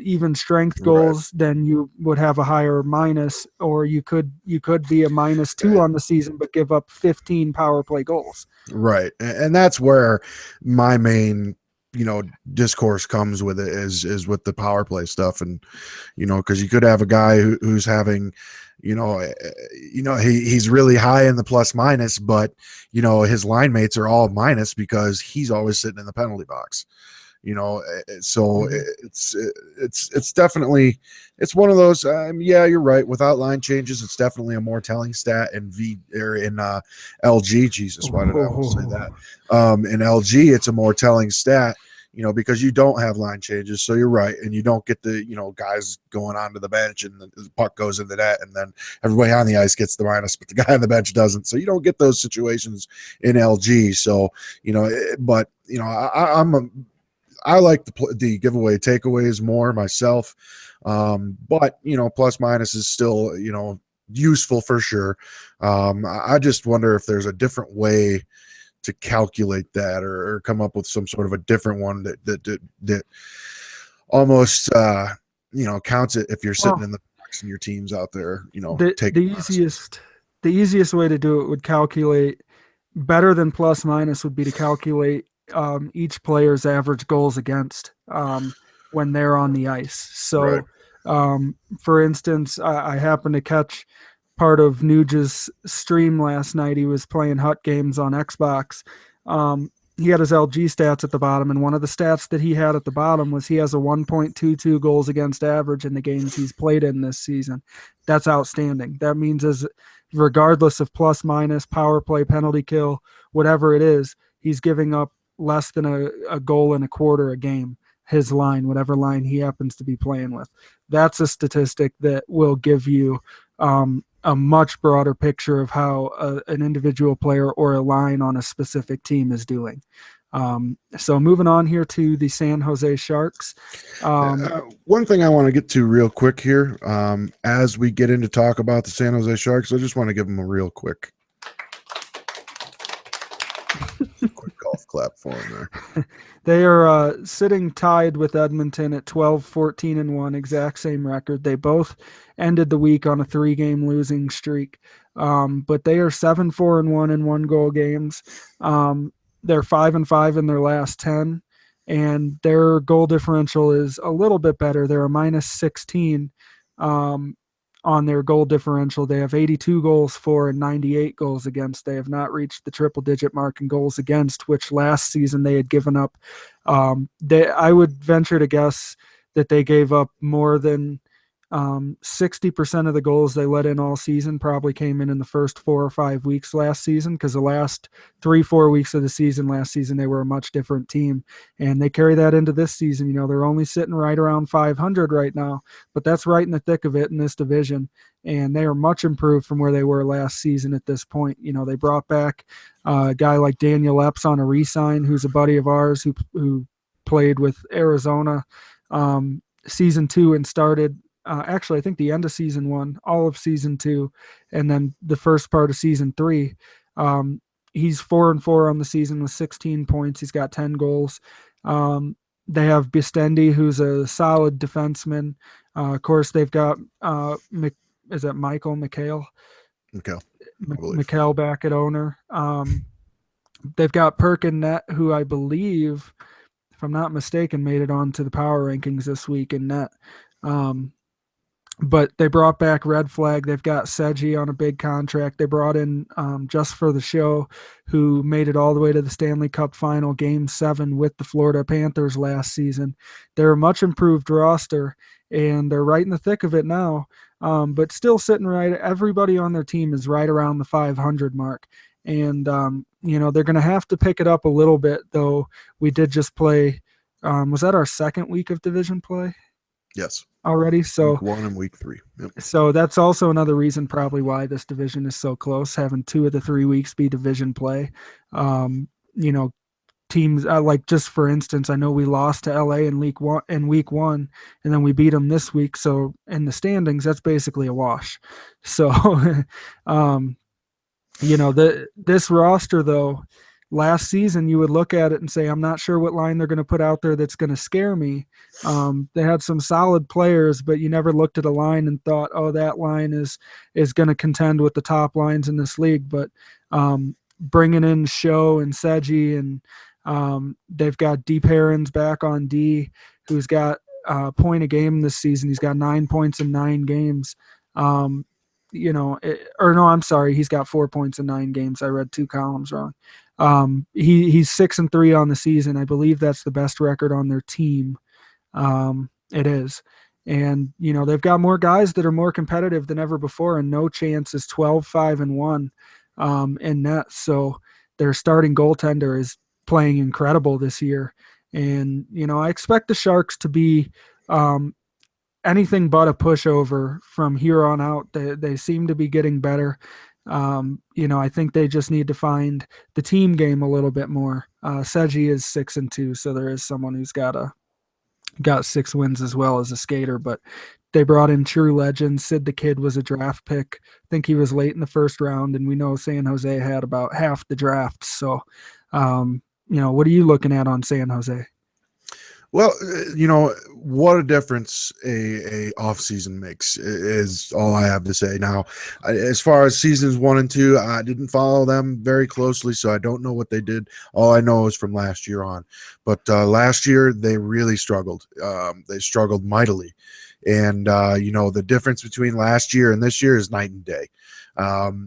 even strength goals, right, then you would have a higher minus, or you could be a -2 on the season but give up 15 power play goals. Right, and that's where my main discourse comes with it is with the power play stuff. And because you could have a guy who's having he's really high in the plus minus, but his line mates are all minus because he's always sitting in the penalty box. So it's definitely, it's one of those. Yeah, you're right. Without line changes, it's definitely a more telling stat. In LG, Jesus, why did I almost say that? In LG, it's a more telling stat. Because you don't have line changes. So you're right. And you don't get the, guys going onto the bench and the puck goes into that. And then everybody on the ice gets the minus, but the guy on the bench doesn't. So you don't get those situations in LG. So, I like the giveaway takeaways more myself. But, plus minus is still, useful for sure. I just wonder if there's a different way to calculate that, or come up with some sort of a different one that almost counts it if you're sitting in the box and your team's out there, the easiest way to do it would calculate better than plus minus would be to calculate each player's average goals against when they're on the ice. So for instance, I happened to catch part of Nuge's stream last night. He was playing Hut games on Xbox. He had his LG stats at the bottom, and one of the stats that he had at the bottom was he has a 1.22 goals against average in the games he's played in this season. That's outstanding. That means regardless of plus minus, power play, penalty kill, whatever it is, he's giving up less than a goal and a quarter a game. His line, whatever line he happens to be playing with. That's a statistic that will give you a much broader picture of how an individual player or a line on a specific team is doing. So moving on here to the San Jose Sharks. One thing I want to get to real quick here, as we get into talk about the San Jose Sharks, I just want to give them a real quick golf clap for them there. They are sitting tied with Edmonton at 12-14-1, exact same record. They both ended the week on a 3-game losing streak, but they are 7-4-1 in 1-goal games. They're 5-5 in their last 10, and their goal differential is a little bit better. They're a -16 on their goal differential. They have 82 goals for and 98 goals against. They have not reached the triple-digit mark in goals against, which last season they had given up. I would venture to guess that they gave up more than 60% of the goals they let in all season probably came in the first 4 or 5 weeks last season, because the last 3-4 weeks of the season last season they were a much different team, and they carry that into this season. They're only sitting right around 500 right now, but that's right in the thick of it in this division, and they are much improved from where they were last season at this point. They brought back a guy like Daniel Epps on a re-sign, who's a buddy of ours who played with Arizona season 2 and started actually I think the end of season 1, all of season 2, and then the first part of season 3. he's 4-4 on the season with 16 points. He's got 10 goals. They have Bistendi, who's a solid defenseman. Of course, they've got is that Michael McHale? Okay, I believe. McHale back at owner. They've got Perkin Net, who I believe, if I'm not mistaken, made it onto the power rankings this week in net. But they brought back Red Flag. They've got Seji on a big contract. They brought in Just for the Show, who made it all the way to the Stanley Cup final, Game 7 with the Florida Panthers last season. They're a much improved roster, and they're right in the thick of it now, but still sitting right. Everybody on their team is right around the 500 mark. And, they're going to have to pick it up a little bit, though. We did just play. Was that our second week of division play? Yes. Already. So week 1 and week 3. Yep. So that's also another reason probably why this division is so close, having 2 of the 3 weeks be division play. Teams like, just for instance, I know we lost to LA in week one, and then we beat them this week. So in the standings, that's basically a wash. So, this roster though, last season, you would look at it and say, I'm not sure what line they're going to put out there that's going to scare me. They had some solid players, but you never looked at a line and thought, oh, that line is going to contend with the top lines in this league. But bringing in Show and Seji, and they've got D. Perrins back on D, who's got a point a game this season. He's got 9 points in 9 games. I'm sorry, he's got 4 points in 9 games. I read 2 columns wrong. He's 6-3 on the season. I believe that's the best record on their team. It is. And, they've got more guys that are more competitive than ever before, and No Chance is 12-5-1 in net. So their starting goaltender is playing incredible this year. And, I expect the Sharks to be anything but a pushover from here on out. They seem to be getting better. I think they just need to find the team game a little bit more. Seji is 6-2, so there is someone who's got 6 wins as well as a skater. But they brought in true legends. Sid the Kid was a draft pick. I think he was late in the first round, and we know San Jose had about half the drafts. So, what are you looking at on San Jose? Well, what a difference a off season makes is all I have to say. Now, as far as seasons 1 and 2, I didn't follow them very closely, so I don't know what they did. All I know is from last year on. But last year, they really struggled. They struggled mightily. And, the difference between last year and this year is night and day.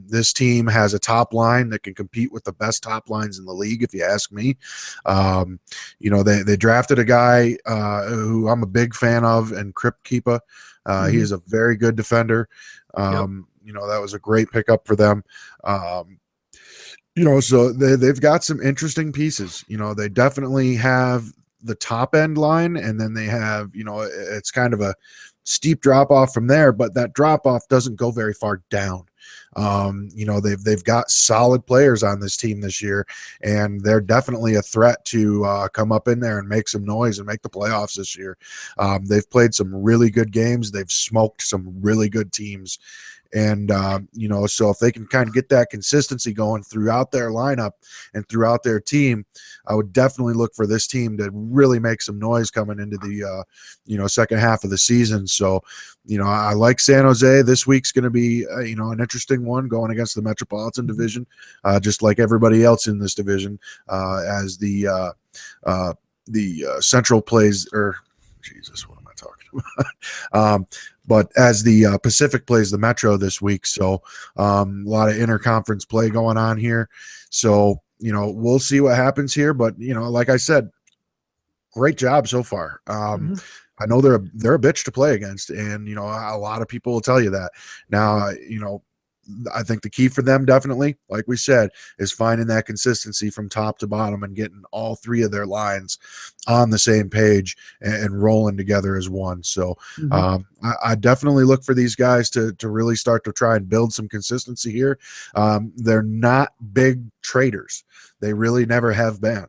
This team has a top line that can compete with the best top lines in the league, if you ask me. They drafted a guy who I'm a big fan of, and Krip Keepa. He is a very good defender. That was a great pickup for them. So they've got some interesting pieces. They definitely have the top end line, and then they have, it's kind of a steep drop off from there, but that drop off doesn't go very far down. They've got solid players on this team this year, and they're definitely a threat to come up in there and make some noise and make the playoffs this year. They've played some really good games. They've smoked some really good teams. And, so if they can kind of get that consistency going throughout their lineup and throughout their team, I would definitely look for this team to really make some noise coming into the, second half of the season. So, I like San Jose. This week's going to be, an interesting one going against the Metropolitan Division, just like everybody else in this division, as the Central plays, or Jesus, what am I talking about? But as the Pacific plays the Metro this week, so a lot of interconference play going on here. So, we'll see what happens here. But, like I said, great job so far. I know they're a bitch to play against, and, a lot of people will tell you that. Now, I think the key for them definitely, like we said, is finding that consistency from top to bottom and getting all 3 of their lines on the same page and rolling together as one. So I definitely look for these guys to really start to try and build some consistency here. They're not big traders. They really never have been.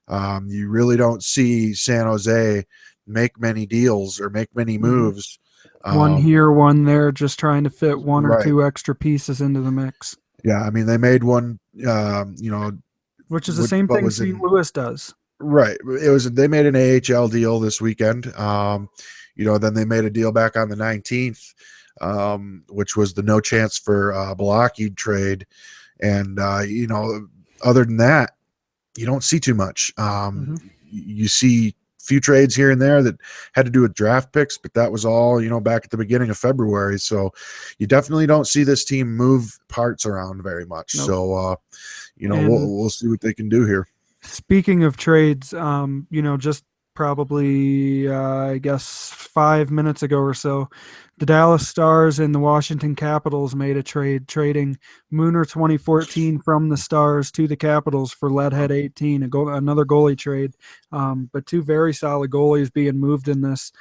You really don't see San Jose make many deals or make many moves. One here, one there, just trying to fit one or right. 2 extra pieces into the mix. Yeah, I mean they made one. which is the same What thing was St. in Louis does. right? It was they made an AHL deal this weekend. Then they made a deal back on the 19th, which was the no chance for Blocky trade, and other than that, you don't see too much. Mm-hmm. You see few trades here and there that had to do with draft picks, but that was all, back at the beginning of February. So you definitely don't see this team move parts around very much. Nope. So, And we'll see what they can do here. speaking of trades, just probably, I guess 5 minutes ago or so, the Dallas Stars and the Washington Capitals made a trade, trading Mooner 2014 from the Stars to the Capitals for Leadhead 18, another goalie trade. But two very solid goalies being moved in this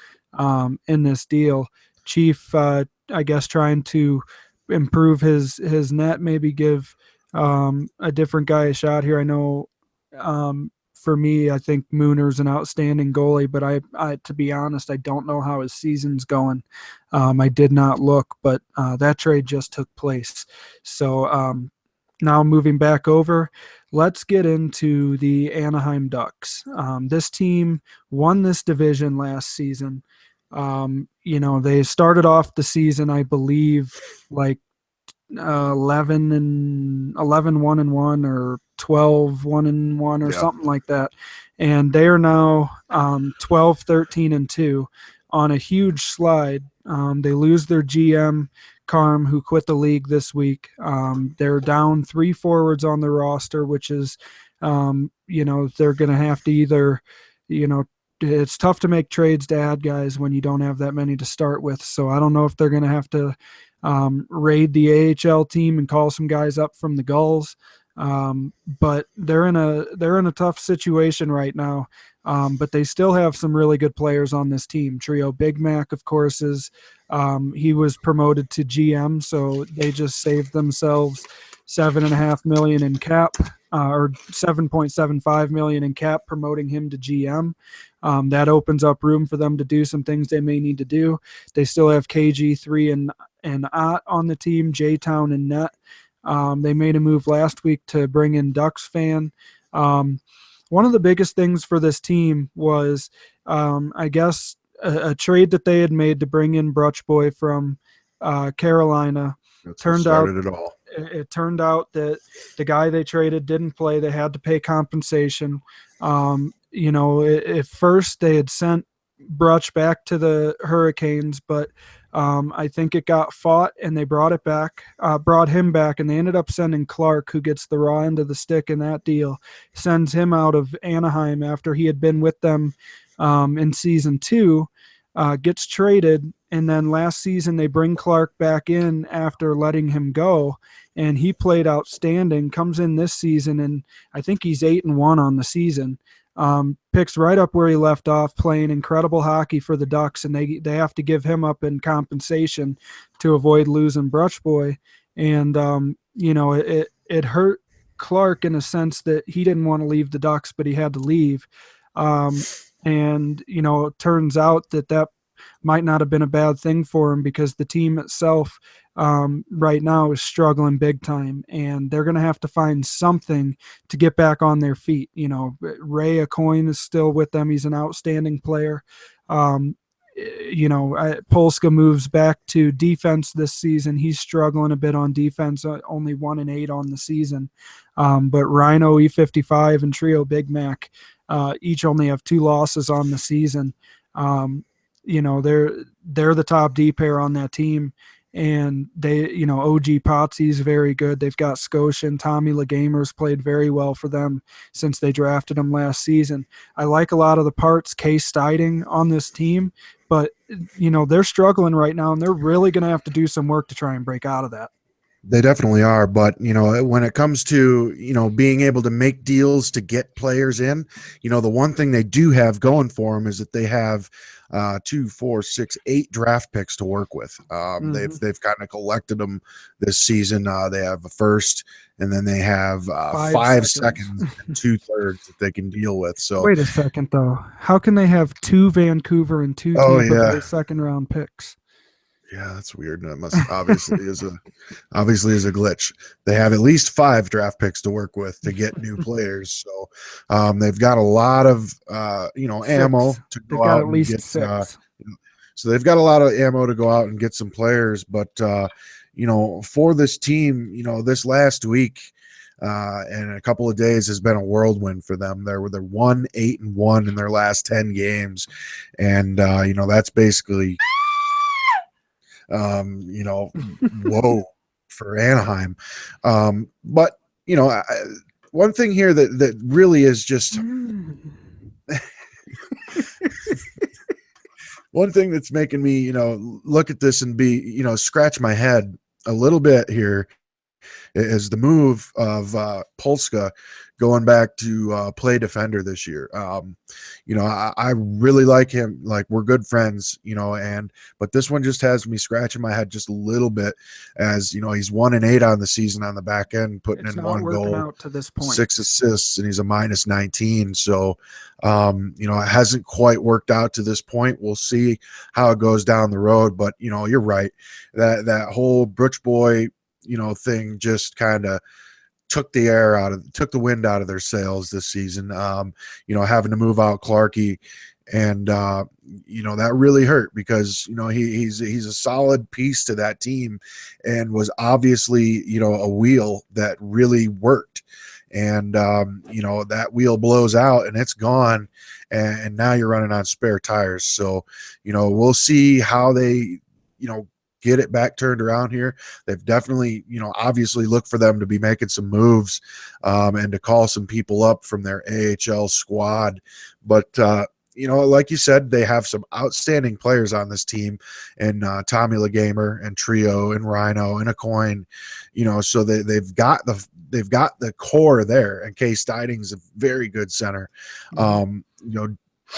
deal. Chief, I guess, trying to improve his net, maybe give a different guy a shot here. I know for me, I think Mooner's an outstanding goalie, but I to be honest, I don't know how his season's going. I did not look, but that trade just took place. So now moving back over, let's get into the Anaheim Ducks. This team won this division last season. They started off the season, I believe, like 11 1 and 1 or 12 1 and 1 or Yeah. something like that, and they are now 12 13 and 2 on a huge slide. They lose their GM Carm, who quit the league this week. They're down three forwards on the roster, which is they're going to have to either you know it's tough to make trades to add guys when you don't have that many to start with. So I don't know if they're going to have to raid the AHL team and call some guys up from the Gulls. But they're in a tough situation right now. But they still have some really good players on this team. Trio Big Mac, of course, he was promoted to GM, so they just saved themselves $7.5 million in cap, or $7.75 million in cap, promoting him to GM. That opens up room for them to do some things they may need to do. They still have KG3 and Ott on the team, J-Town and Net. They made a move last week to bring in Ducks fan. One of the biggest things for this team was, I guess, a trade that they had made to bring in Brutch Boy from Carolina. That's what Turned out started it all. it turned out that the guy they traded didn't play. They had to pay compensation. At first they had sent Brutch back to the Hurricanes, but I think it got fought and they brought him back, and they ended up sending Clark, who gets the raw end of the stick in that deal, sends him out of Anaheim after he had been with them in season two, gets traded. And then last season they bring Clark back in after letting him go, and he played outstanding. Comes in this season, and I think he's 8-1 on the season. Picks right up where he left off, playing incredible hockey for the Ducks, and they have to give him up in compensation to avoid losing Brutch Boy. And it hurt Clark in a sense that he didn't want to leave the Ducks, but he had to leave. And it turns out that might not have been a bad thing for him, because the team itself right now is struggling big time, and they're going to have to find something to get back on their feet. Ray Acoin is still with them. He's an outstanding player. Polska moves back to defense this season. He's struggling a bit on defense, only 1-8 on the season. But Rhino, E55, and Trio Big Mac each only have 2 losses on the season. They're the top D pair on that team, and OG Potsy's very good. They've got Scotia and Tommy LeGamer's played very well for them since they drafted him last season. I like a lot of the parts, Case Stiding on this team, but they're struggling right now, and they're really going to have to do some work to try and break out of that. They definitely are, but when it comes to being able to make deals to get players in, the one thing they do have going for them is that they have 2, 4, 6, 8 draft picks to work with. They've kind of collected them this season. They have a first, and then they have 5 seconds and 2 thirds that they can deal with. So wait a second, though. How can they have 2 Vancouver and 2 oh Tampa yeah, Bay second round picks? Yeah, that's weird. That must obviously is a glitch. They have at least 5 draft picks to work with to get new players. So they've got a lot of Six. ammo to They've go got out at and least get. six. So they've got a lot of ammo to go out and get some players. But for this team, this last week and a couple of days has been a whirlwind for them. They're 1-8-1 in their last 10 games, and that's basically whoa for Anaheim. But one thing here that really is just one thing that's making me, look at this and be, scratch my head a little bit here is the move of Polska going back to play defender this year. I really like him. Like, we're good friends, but this one just has me scratching my head just a little bit, as he's 1-8 on the season on the back end, putting It's in not one working goal, out to this point. 6 assists, and he's a -19. So, it hasn't quite worked out to this point. We'll see how it goes down the road. But you're right. That whole Butch Boy, thing just kind of took the wind out of their sails this season. Having to move out Clarkey, and that really hurt, because he's a solid piece to that team, and was obviously a wheel that really worked. And that wheel blows out and it's gone, and now you're running on spare tires. So we'll see how they get it back turned around here. They've definitely, obviously look for them to be making some moves, and to call some people up from their AHL squad. But, like you said, they have some outstanding players on this team, and Tommy LeGamer and Trio and Rhino and a coin, so they've got the core there, and Case Stiding's a very good center.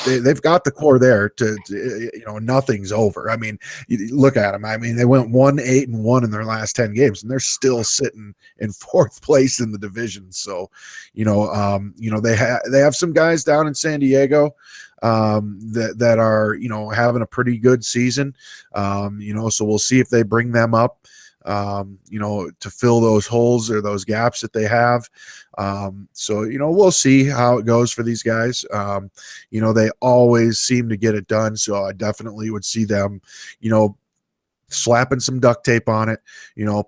They've got the core there to nothing's over. I mean, you look at them. I mean, they went 1-8-1 in their last 10 games, and they're still sitting in 4th place in the division. So, they have some guys down in San Diego that are having a pretty good season. So we'll see if they bring them up, to fill those holes or those gaps that they have. So we'll see how it goes for these guys. They always seem to get it done. So I definitely would see them, slapping some duct tape on it,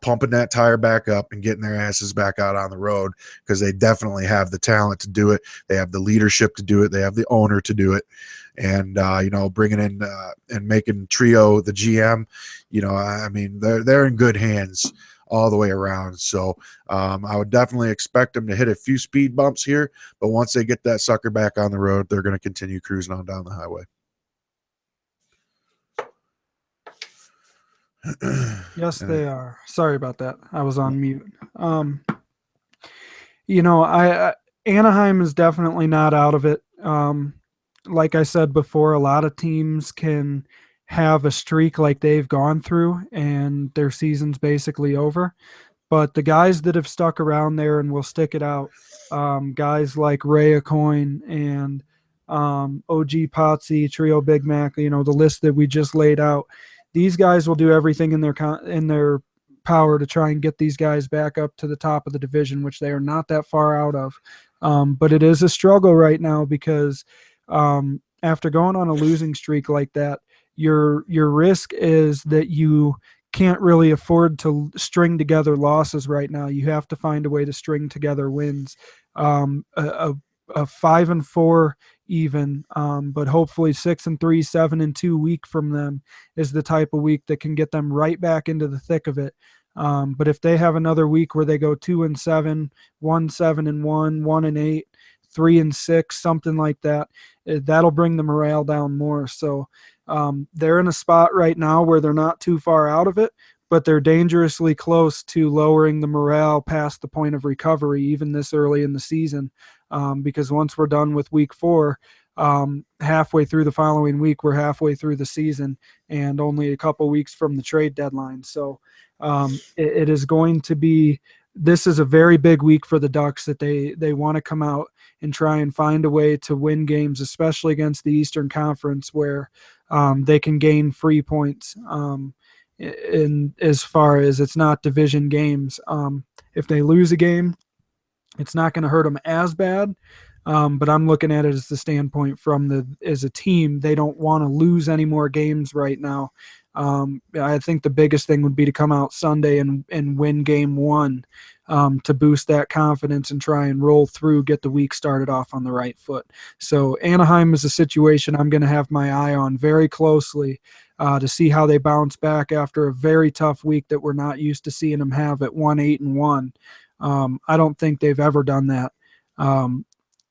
pumping that tire back up and getting their asses back out on the road, because they definitely have the talent to do it. They have the leadership to do it. They have the owner to do it. And, bringing in and making Trio the GM, I mean, they're in good hands all the way around. So I would definitely expect them to hit a few speed bumps here, but once they get that sucker back on the road, they're going to continue cruising on down the highway. Yes, they are. Sorry about that. I was on mute. Anaheim is definitely not out of it. Like I said before, a lot of teams can have a streak like they've gone through, and their season's basically over. But the guys that have stuck around there and will stick it out, guys like Ray Acoin and OG Potsy, Trio Big Mac, the list that we just laid out, these guys will do everything in their power to try and get these guys back up to the top of the division, which they are not that far out of. But it is a struggle right now, because after going on a losing streak like that, your risk is that you can't really afford to string together losses right now. You have to find a way to string together wins. A 5-4 even, but hopefully 6-3, 7-2 week from them is the type of week that can get them right back into the thick of it. But if they have another week where they go 2-7, 1-7-1, 1-8, 3-6, something like that, that'll bring the morale down more. So they're in a spot right now where they're not too far out of it, but they're dangerously close to lowering the morale past the point of recovery, even this early in the season. Because once we're done with week 4, halfway through the following week, we're halfway through the season and only a couple weeks from the trade deadline. So it is going to be, this is a very big week for the Ducks, that they want to come out and try and find a way to win games, especially against the Eastern Conference, where they can gain free points. in as far as it's not division games. If they lose a game, it's not going to hurt them as bad. But I'm looking at it as the standpoint as a team, they don't want to lose any more games right now. I think the biggest thing would be to come out Sunday and win game one, to boost that confidence and try and roll through, get the week started off on the right foot. So Anaheim is a situation I'm going to have my eye on very closely, to see how they bounce back after a very tough week that we're not used to seeing them have at 1-8-1. I don't think they've ever done that.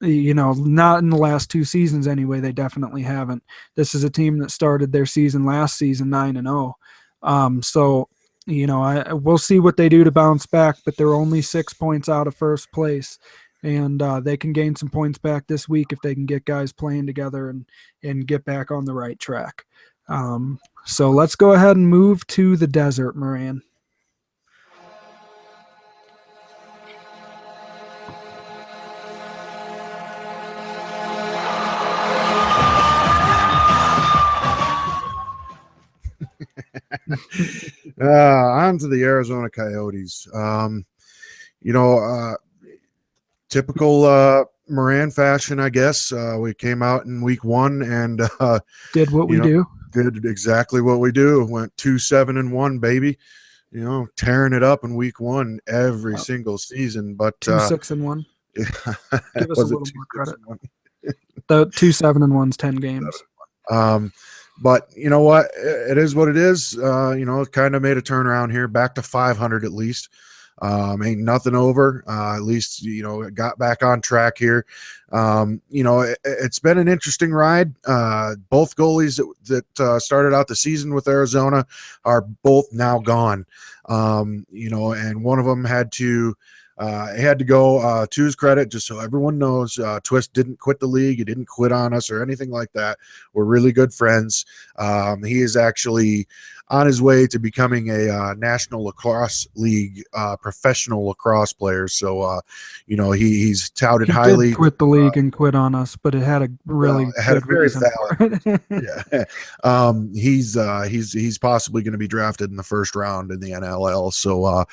Not in the last two seasons anyway. They definitely haven't. This is a team that started their season last season 9-0. We'll see what they do to bounce back, but they're only 6 points out of first place, and they can gain some points back this week if they can get guys playing together and get back on the right track. So let's go ahead and move to the desert, Moran. On to the Arizona Coyotes. Typical Moran fashion, I guess. We came out in week one and did what we do. Did exactly what we do. Went 2-7-1, baby. Tearing it up in week one every single season. But 2-6-1. Give us a little more credit. The 2-7-1's 10 games. But you know what? It is what it is. It kind of made a turnaround here, back to 500 at least. Ain't nothing over. At least, it got back on track here. It's been an interesting ride. Both goalies that started out the season with Arizona are both now gone. And one of them had to go, to his credit, just so everyone knows, Twist didn't quit the league. He didn't quit on us or anything like that. We're really good friends. He is actually on his way to becoming a National Lacrosse League professional lacrosse player. So, he's touted highly. Did quit the league and quit on us, but it had a really good reason for it. Yeah. He's possibly going to be drafted in the first round in the NLL. So,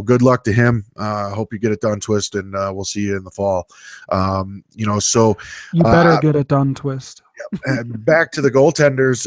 good luck to him. Hope you get it done, Twist, and we'll see you in the fall. So you better get it done, Twist. And back to the goaltenders,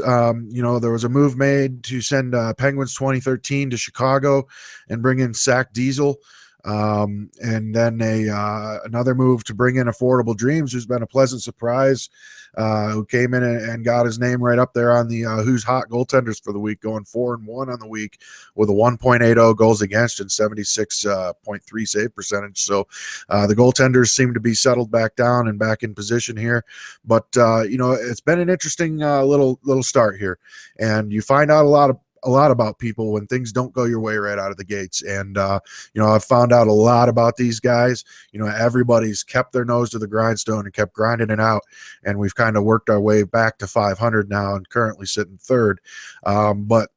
there was a move made to send Penguins 2013 to Chicago and bring in Sack Diesel. And then another move to bring in Affordable Dreams, who's been a pleasant surprise, who came in and got his name right up there on the Who's Hot goaltenders for the week, going 4-1 on the week with a 1.80 goals against and 76.3 save percentage. So the goaltenders seem to be settled back down and back in position here. But it's been an interesting little start here, and you find out a lot about people when things don't go your way right out of the gates. And, I've found out a lot about these guys. Everybody's kept their nose to the grindstone and kept grinding it out. And we've kind of worked our way back to 500 now and currently sitting third. But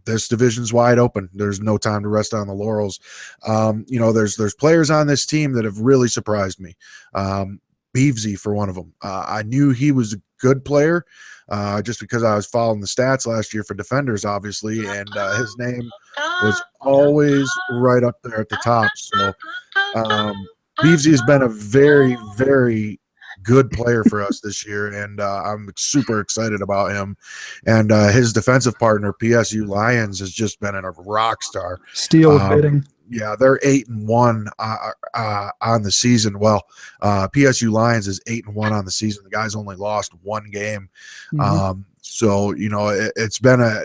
this division's wide open. There's no time to rest on the laurels. There's players on this team that have really surprised me. Beavesy for one of them. I knew he was a good player, just because I was following the stats last year for defenders, obviously, and his name was always right up there at the top. So Beavesy has been a very, very good player for us this year, and I'm super excited about him. And his defensive partner, PSU Lions, has just been a rock star. Steel fitting. Yeah, they're 8-1 on the season. Well, PSU Lions is 8-1 on the season. The guys only lost one game. Mm-hmm. So, it's been a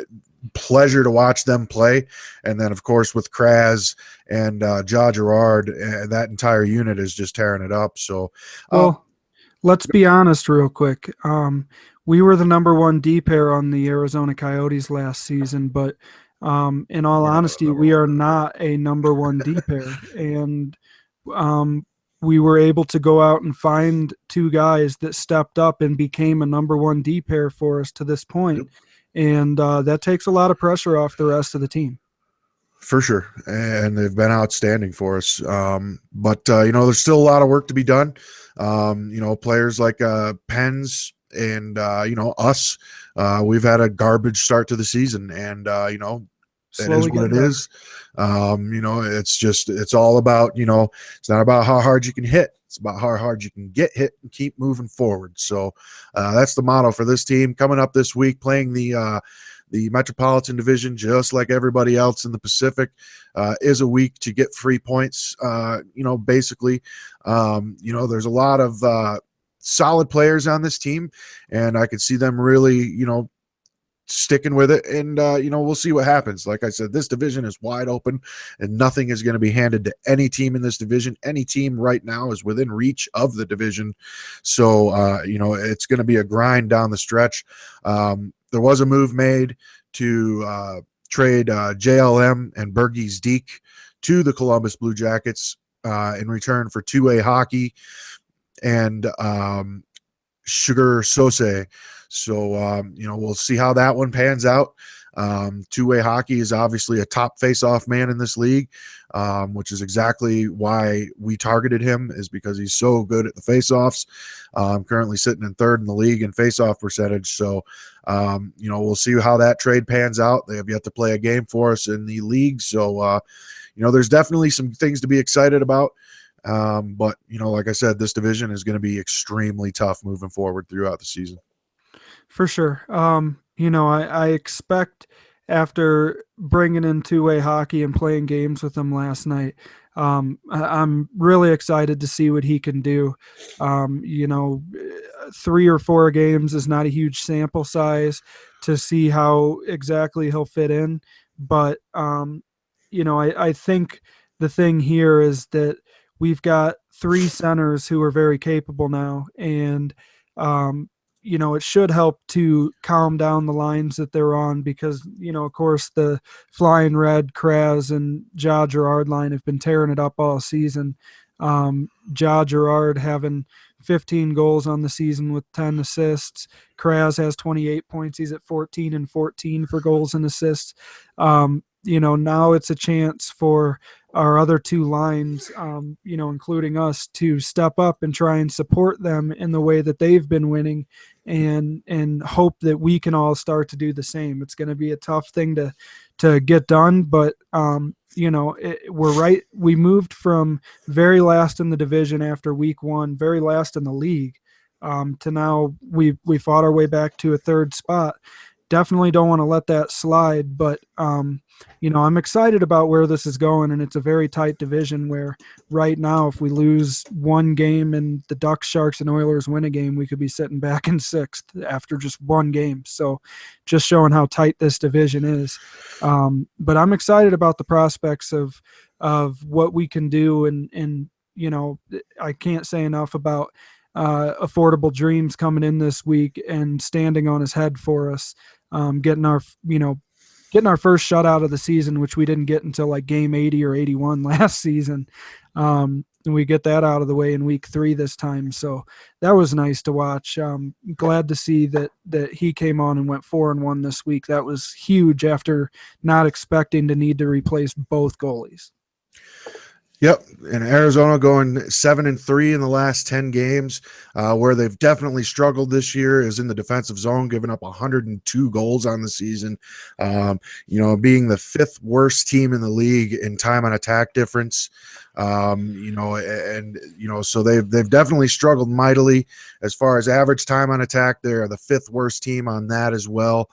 pleasure to watch them play. And then, of course, with Kraz and Ja Gerard, that entire unit is just tearing it up. So, let's be honest real quick. We were the number one D pair on the Arizona Coyotes last season, but in all honesty, we are not a number one D pair. And we were able to go out and find two guys that stepped up and became a number one D pair for us to this point. And that takes a lot of pressure off the rest of the team. For sure. And they've been outstanding for us. But there's still a lot of work to be done. Players like Pens, And us, we've had a garbage start to the season, and it is Slowly what getting it better. is. It's all about, it's not about how hard you can hit. It's about how hard you can get hit and keep moving forward. So that's the motto for this team coming up this week, playing the Metropolitan Division, just like everybody else in the Pacific, is a week to get free points. Basically, there's a lot of solid players on this team, and I could see them really, sticking with it. And we'll see what happens. Like I said, this division is wide open, and nothing is going to be handed to any team in this division. Any team right now is within reach of the division, so it's going to be a grind down the stretch. There was a move made to trade JLM and Bergie's Deke to the Columbus Blue Jackets in return for two-way hockey and Sugar Sose. So, we'll see how that one pans out. Two-way hockey is obviously a top face-off man in this league, which is exactly why we targeted him, is because he's so good at the face-offs. Currently sitting in third in the league in face-off percentage. So, we'll see how that trade pans out. They have yet to play a game for us in the league. So, there's definitely some things to be excited about. But, like I said, this division is going to be extremely tough moving forward throughout the season. For sure. I expect after bringing in two-way hockey and playing games with him last night, I'm really excited to see what he can do. 3 or 4 games is not a huge sample size to see how exactly he'll fit in. But, I think the thing here is that we've got 3 centers who are very capable now. And, it should help to calm down the lines that they're on because, of course, the Flying Red, Kraz, and Ja Gerard line have been tearing it up all season. Ja Gerard having 15 goals on the season with 10 assists. Kraz has 28 points. He's at 14 and 14 for goals and assists. Now it's a chance for our other 2 lines, including us, to step up and try and support them in the way that they've been winning, and hope that we can all start to do the same. It's going to be a tough thing to get done, but we're right. We moved from very last in the division after week 1, very last in the league, to now we fought our way back to a 3rd spot. Definitely don't want to let that slide, but I'm excited about where this is going, and it's a very tight division where right now, if we lose one game and the Ducks, Sharks, and Oilers win a game, we could be sitting back in 6th after just one game. So just showing how tight this division is. But I'm excited about the prospects of what we can do, and I can't say enough about Affordable Dreams coming in this week and standing on his head for us, getting our first shutout of the season, which we didn't get until like game 80 or 81 last season. And we get that out of the way in week 3 this time. So that was nice to watch. Glad to see that he came on and went 4-1 this week. That was huge after not expecting to need to replace both goalies. Yep, and Arizona going 7-3 in the last 10 games. Where they've definitely struggled this year is in the defensive zone, giving up 102 goals on the season. Being the 5th worst team in the league in time on attack difference. So they've definitely struggled mightily as far as average time on attack. They're the 5th worst team on that as well.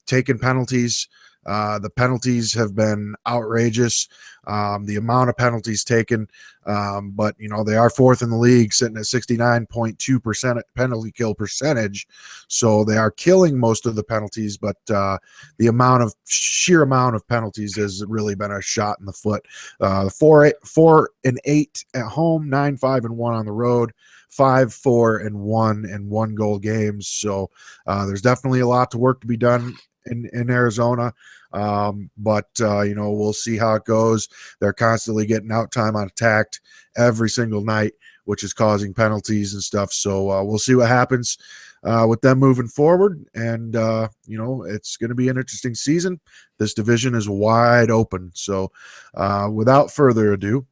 Taking penalties. The penalties have been outrageous. The amount of penalties taken, but they are 4th in the league, sitting at 69.2% penalty kill percentage. So they are killing most of the penalties, but the sheer amount of penalties has really been a shot in the foot. 4-8 at home, 9-5-1 on the road. 5-4-1 and 1-goal games. So there's definitely a lot to work to be done in Arizona. But we'll see how it goes. They're constantly getting out time on attack every single night, which is causing penalties and stuff. So we'll see what happens with them moving forward. And, it's going to be an interesting season. This division is wide open. So without further ado,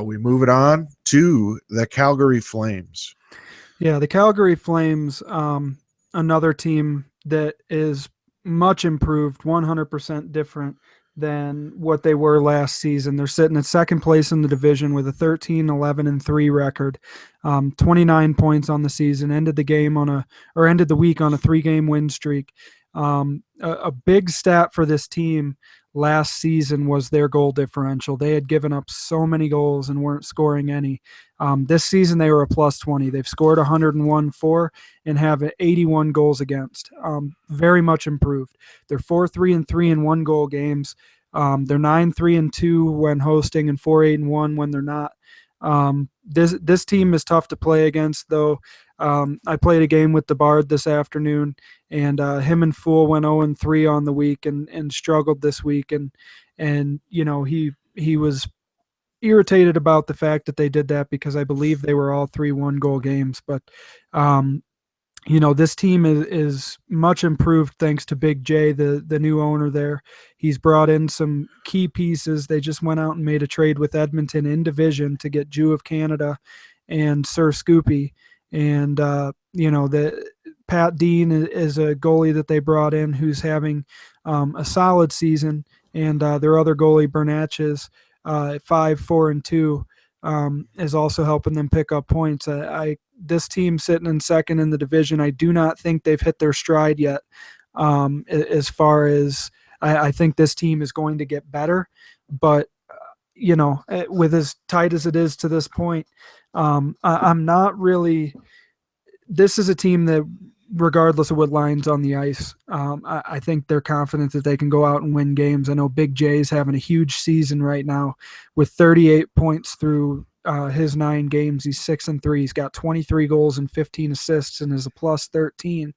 we move it on to the Calgary Flames. Yeah, the Calgary Flames, another team that is much improved, 100% different than what they were last season. They're sitting at second place in the division with a 13, 11, and 3 record, 29 points on the season, ended the week on a 3-game win streak. A big stat for this team last season was their goal differential. They had given up so many goals and weren't scoring any. This season, they were a plus 20. They've scored 101 for and have 81 goals against. Very much improved. They're 4-3-3 in 1-goal games. They're 9-3-2 when hosting and 4-8-1 when they're not. This team is tough to play against, though. I played a game with DeBard this afternoon, and him and Fool went 0-3 on the week and struggled this week. And he was irritated about the fact that they did that because I believe they were all 3 1-goal games. But, um, this team is much improved thanks to Big J, the new owner there. He's brought in some key pieces. They just went out and made a trade with Edmonton in division to get Jew of Canada and Sir Scoopy. And, the Pat Dean is a goalie that they brought in who's having a solid season. And their other goalie, Bernatches, 5-4-2, is also helping them pick up points. This team sitting in second in the division, I do not think they've hit their stride yet. As far as I think this team is going to get better, but with as tight as it is to this point, I'm not really. This is a team that, regardless of what line's on the ice, I think they're confident that they can go out and win games. I know Big J's having a huge season right now with 38 points through his 9 games. He's 6-3. He's got 23 goals and 15 assists and is a plus 13.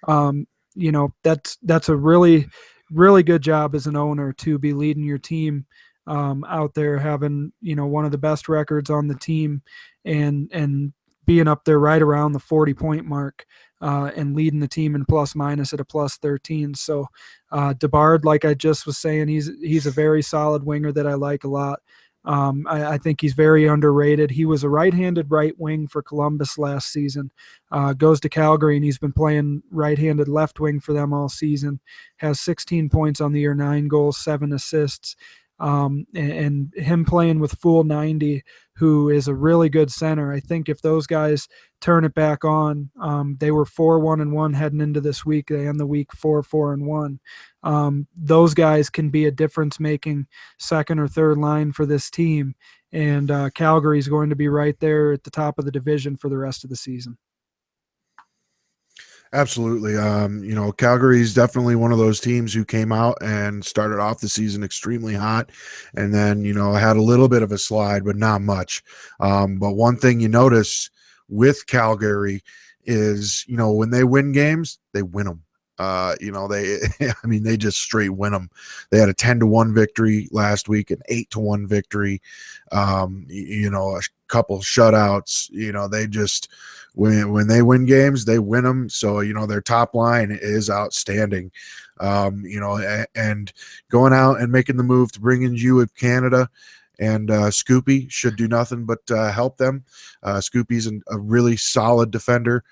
That's a really, really good job as an owner to be leading your team out there, having one of the best records on the team, and being up there right around the 40-point mark. And leading the team in plus minus at a plus 13. So DeBard, like I just was saying, he's a very solid winger that I like a lot. I think he's very underrated. He was a right-handed right wing for Columbus last season. Goes to Calgary, and he's been playing right-handed left wing for them all season. Has 16 points on the year, 9 goals, 7 assists. And him playing with Full 90, who is a really good center. I think if those guys turn it back on, they were 4-1-1 heading into this week. They end the week 4-4-1. Those guys can be a difference-making second or third line for this team. And Calgary is going to be right there at the top of the division for the rest of the season. Absolutely. Calgary is definitely one of those teams who came out and started off the season extremely hot and then, had a little bit of a slide, but not much. But one thing you notice with Calgary is, when they win games, they win them. They just straight win them. They had a 10-1 victory last week, an 8-1 victory, a couple shutouts. They just, when they win games, they win them. So, their top line is outstanding. And going out and making the move to bring in Jew of Canada and Scoopy should do nothing but help them. Scoopy's a really solid defender.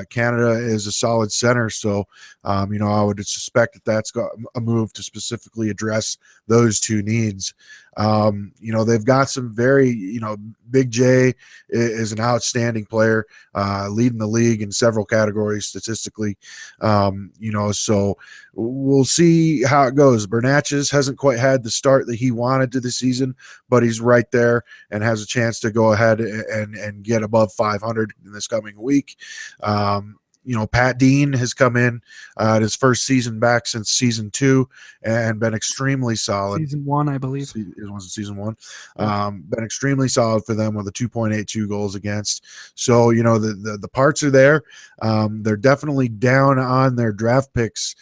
Canada is a solid center, so I would suspect that that's got a move to specifically address those two needs. They've got some very, Big J is an outstanding player, leading the league in several categories statistically. So we'll see how it goes. Bernatches hasn't quite had the start that he wanted to the season, but he's right there and has a chance to go ahead and get above 500 in this coming week. Pat Dean has come in at his first season back since season 2 and been extremely solid. Season 1, I believe. It was season 1. Been extremely solid for them with a 2.82 goals against. So, the parts are there. They're definitely down on their draft picks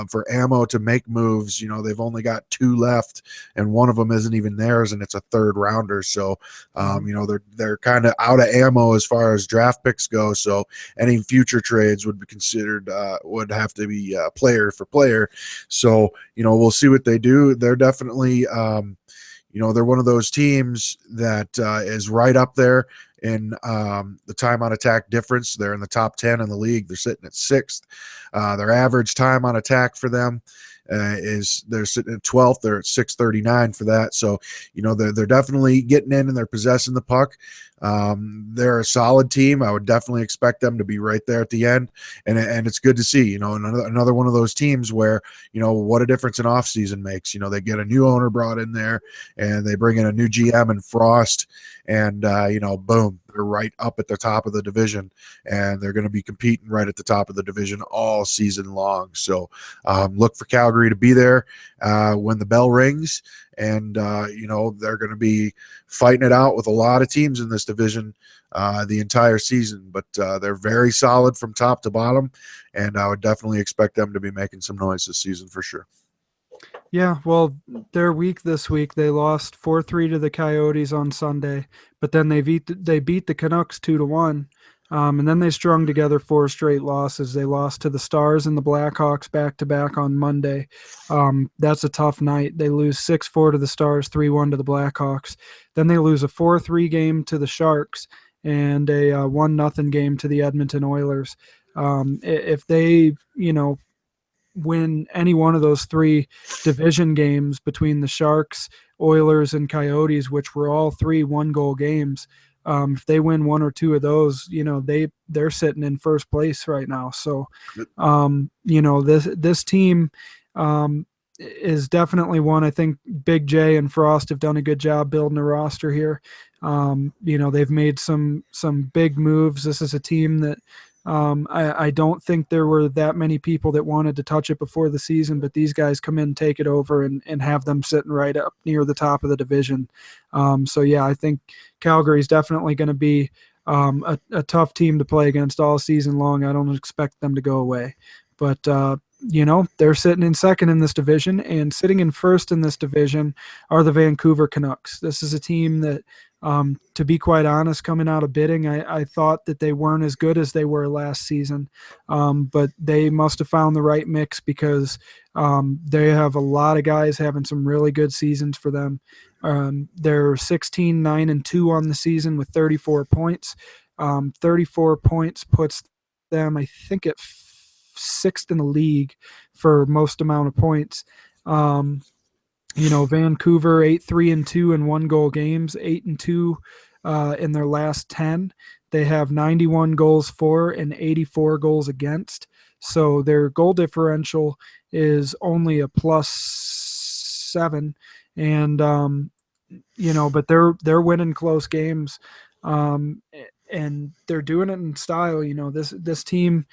for ammo to make moves. They've only got 2 left, and one of them isn't even theirs, and it's a 3rd rounder. So, they're kind of out of ammo as far as draft picks go. So, any future trades would be considered would have to be player for player. So, we'll see what they do. They're definitely they're one of those teams that is right up there in the time on attack difference. They're in the top 10 in the league. They're sitting at sixth. Their average time on attack for them is they're sitting at 12th. They're at 639 for that. So, they're definitely getting in and they're possessing the puck. They're a solid team. I would definitely expect them to be right there at the end. And it's good to see, another one of those teams where, what a difference an offseason makes. They get a new owner brought in there and they bring in a new GM and Frost and, boom, they're right up at the top of the division and they're going to be competing right at the top of the division all season long. So look for Calgary to be there when the bell rings. And, they're going to be fighting it out with a lot of teams in this division the entire season. But they're very solid from top to bottom. And I would definitely expect them to be making some noise this season for sure. Yeah, well, they're weak this week. They lost 4-3 to the Coyotes on Sunday, but then they beat the Canucks 2-1. And then they strung together 4 straight losses. They lost to the Stars and the Blackhawks back to back on Monday. That's a tough night. They lose 6-4 to the Stars, 3-1 to the Blackhawks. Then they lose a 4-3 game to the Sharks and a 1-0 game to the Edmonton Oilers. If they, win any one of those 3 division games between the Sharks, Oilers, and Coyotes, which were all 3 one-goal games, if they win 1 or 2 of those, they're sitting in first place right now. So, this team is definitely one. I think Big J and Frost have done a good job building a roster here. They've made some big moves. This is a team that I don't think there were that many people that wanted to touch it before the season, but these guys come in, take it over, and have them sitting right up near the top of the division. I think Calgary's definitely going to be a tough team to play against all season long. I don't expect them to go away. But, they're sitting in second in this division, and sitting in first in this division are the Vancouver Canucks. This is a team that, to be quite honest, coming out of bidding, I thought that they weren't as good as they were last season. But they must have found the right mix because they have a lot of guys having some really good seasons for them. They're 16-9-2 on the season with 34 points. 34 points puts them, I think, at 6th in the league for most amount of points. Vancouver 8-3-2 in 1-goal games, 8-2 in their last 10. They have 91 goals for and 84 goals against. So their goal differential is only a +7, and but they're winning close games, and they're doing it in style. This team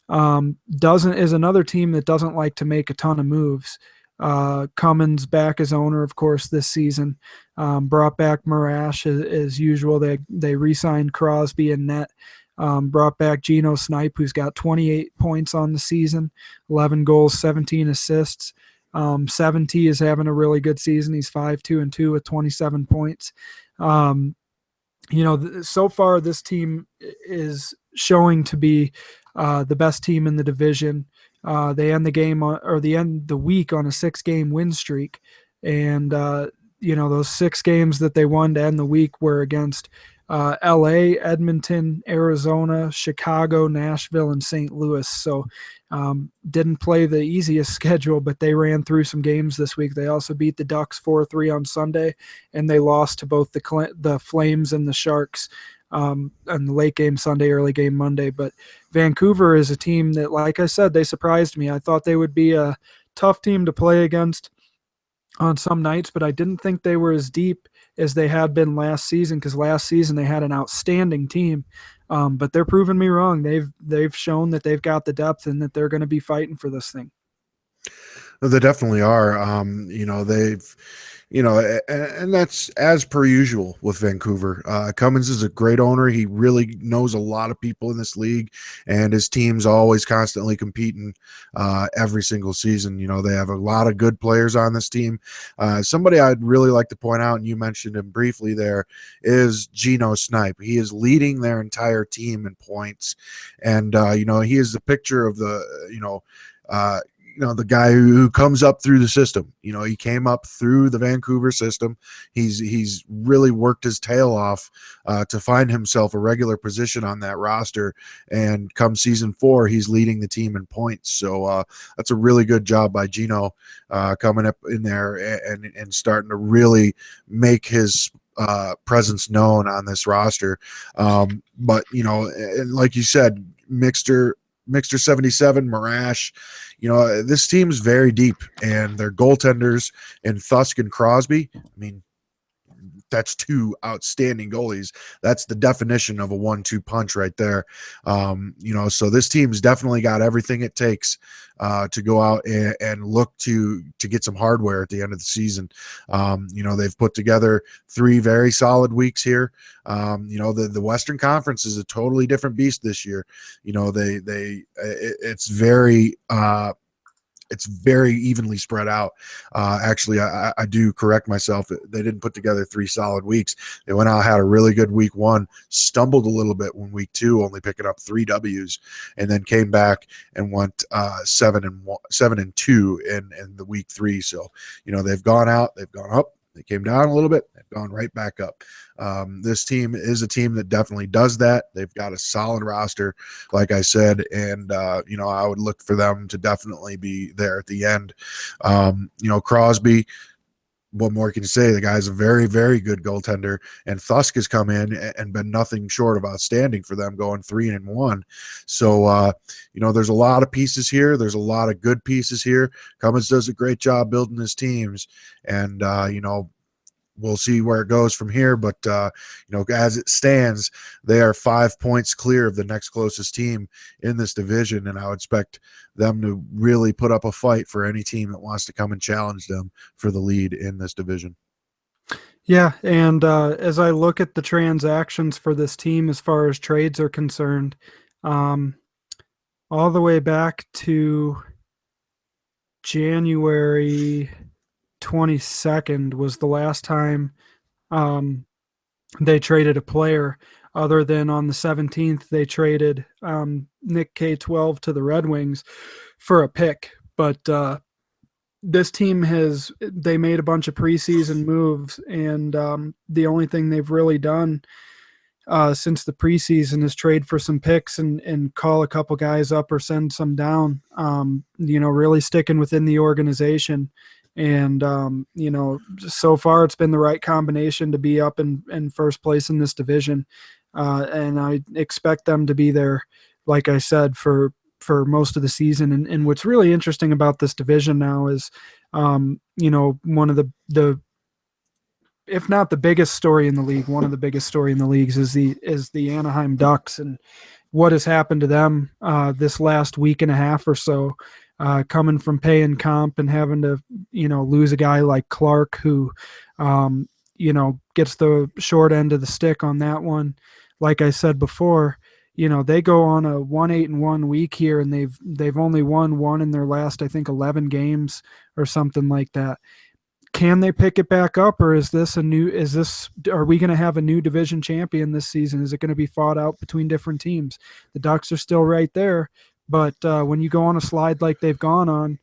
is another team that doesn't like to make a ton of moves. Cummins back as owner, of course, this season. Brought back Marash as usual. They re-signed Crosby and net. Brought back Geno Snipe, who's got 28 points on the season, 11 goals, 17 assists. 70 is having a really good season. He's 5-2-2 with 27 points. So far this team is showing to be the best team in the division. They end the week on a 6-game win streak, and those 6 games that they won to end the week were against LA, Edmonton, Arizona, Chicago, Nashville, and St. Louis. So didn't play the easiest schedule, but they ran through some games this week. They also beat the Ducks 4-3 on Sunday, and they lost to both the Flames and the Sharks on the late game Sunday, early game Monday. But Vancouver is a team that, like I said, they surprised me. I thought they would be a tough team to play against on some nights, but I didn't think they were as deep as they had been last season, because last season they had an outstanding team. But they're proving me wrong. They've shown that they've got the depth and that they're going to be fighting for this thing. They definitely are. They've, and that's as per usual with Vancouver. Cummins is a great owner. He really knows a lot of people in this league, and his team's always constantly competing every single season. They have a lot of good players on this team. Somebody I'd really like to point out, and you mentioned him briefly there, is Geno Snipe. He is leading their entire team in points, and he is the picture of the the guy who comes up through the system. He came up through the Vancouver system. He's really worked his tail off to find himself a regular position on that roster. And come season 4, he's leading the team in points. So that's a really good job by Gino coming up in there and starting to really make his presence known on this roster. But like you said, Mixter 77, Marash, this team's very deep, and their goaltenders in Thusk and Crosby. I mean, that's 2 outstanding goalies. That's the definition of a 1-2 punch right there. So this team's definitely got everything it takes to go out and look to get some hardware at the end of the season. They've put together 3 very solid weeks here. The Western Conference is a totally different beast this year. It's very evenly spread out. Actually, I do correct myself. They didn't put together 3 solid weeks. They went out, had a really good week 1, stumbled a little bit when week 2, only picking up 3 W's, and then came back and went 7-2 in the week 3. So, they've gone out, they've gone up, they came down a little bit, they've gone right back up. This team is a team that definitely does that. They've got a solid roster, like I said, and I would look for them to definitely be there at the end. Crosby, what more can you say? The guy's a very, very good goaltender, and Thusk has come in and been nothing short of outstanding for them, going 3-1. So, there's a lot of pieces here. There's a lot of good pieces here. Cummins does a great job building his teams, and we'll see where it goes from here. But, as it stands, they are 5 points clear of the next closest team in this division. And I would expect them to really put up a fight for any team that wants to come and challenge them for the lead in this division. Yeah. And as I look at the transactions for this team, as far as trades are concerned, all the way back to January 22nd was the last time they traded a player, other than on the 17th they traded Nick K12 to the Red Wings for a pick. But this team they made a bunch of preseason moves, and the only thing they've really done since the preseason is trade for some picks and call a couple guys up or send some down, really sticking within the organization. And, so far it's been the right combination to be up in first place in this division. And I expect them to be there, like I said, for most of the season. And what's really interesting about this division now is, one of the if not the biggest story in the league, one of the biggest story in the leagues is the Anaheim Ducks, and what has happened to them this last week and a half or so, coming from pay and comp and having to, lose a guy like Clark who, gets the short end of the stick on that one. Like I said before, they go on a 1-8-1 week here, and they've only won 1 in their last, I think, 11 games or something like that. Can they pick it back up, or are we going to have a new division champion this season? Is it going to be fought out between different teams? The Ducks are still right there, but when you go on a slide like they've gone on,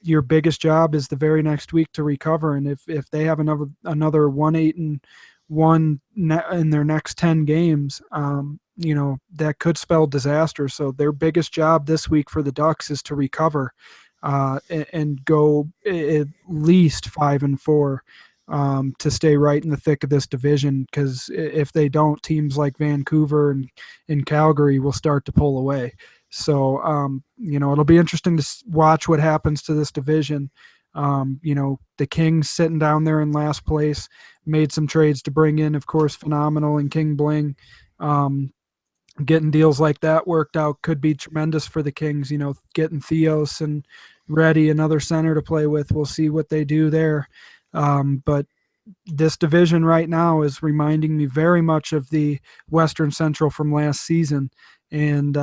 your biggest job is the very next week to recover. And if they have another 1-8-1 in their next 10 games, that could spell disaster. So their biggest job this week for the Ducks is to recover and go at least 5-4 to stay right in the thick of this division. Because if they don't, teams like Vancouver and Calgary will start to pull away. So, it'll be interesting to watch what happens to this division. The Kings sitting down there in last place, made some trades to bring in, of course, Phenomenal and King Bling. Getting deals like that worked out could be tremendous for the Kings, getting Theos and Reddy, another center to play with. We'll see what they do there. But this division right now is reminding me very much of the Western Central from last season. And,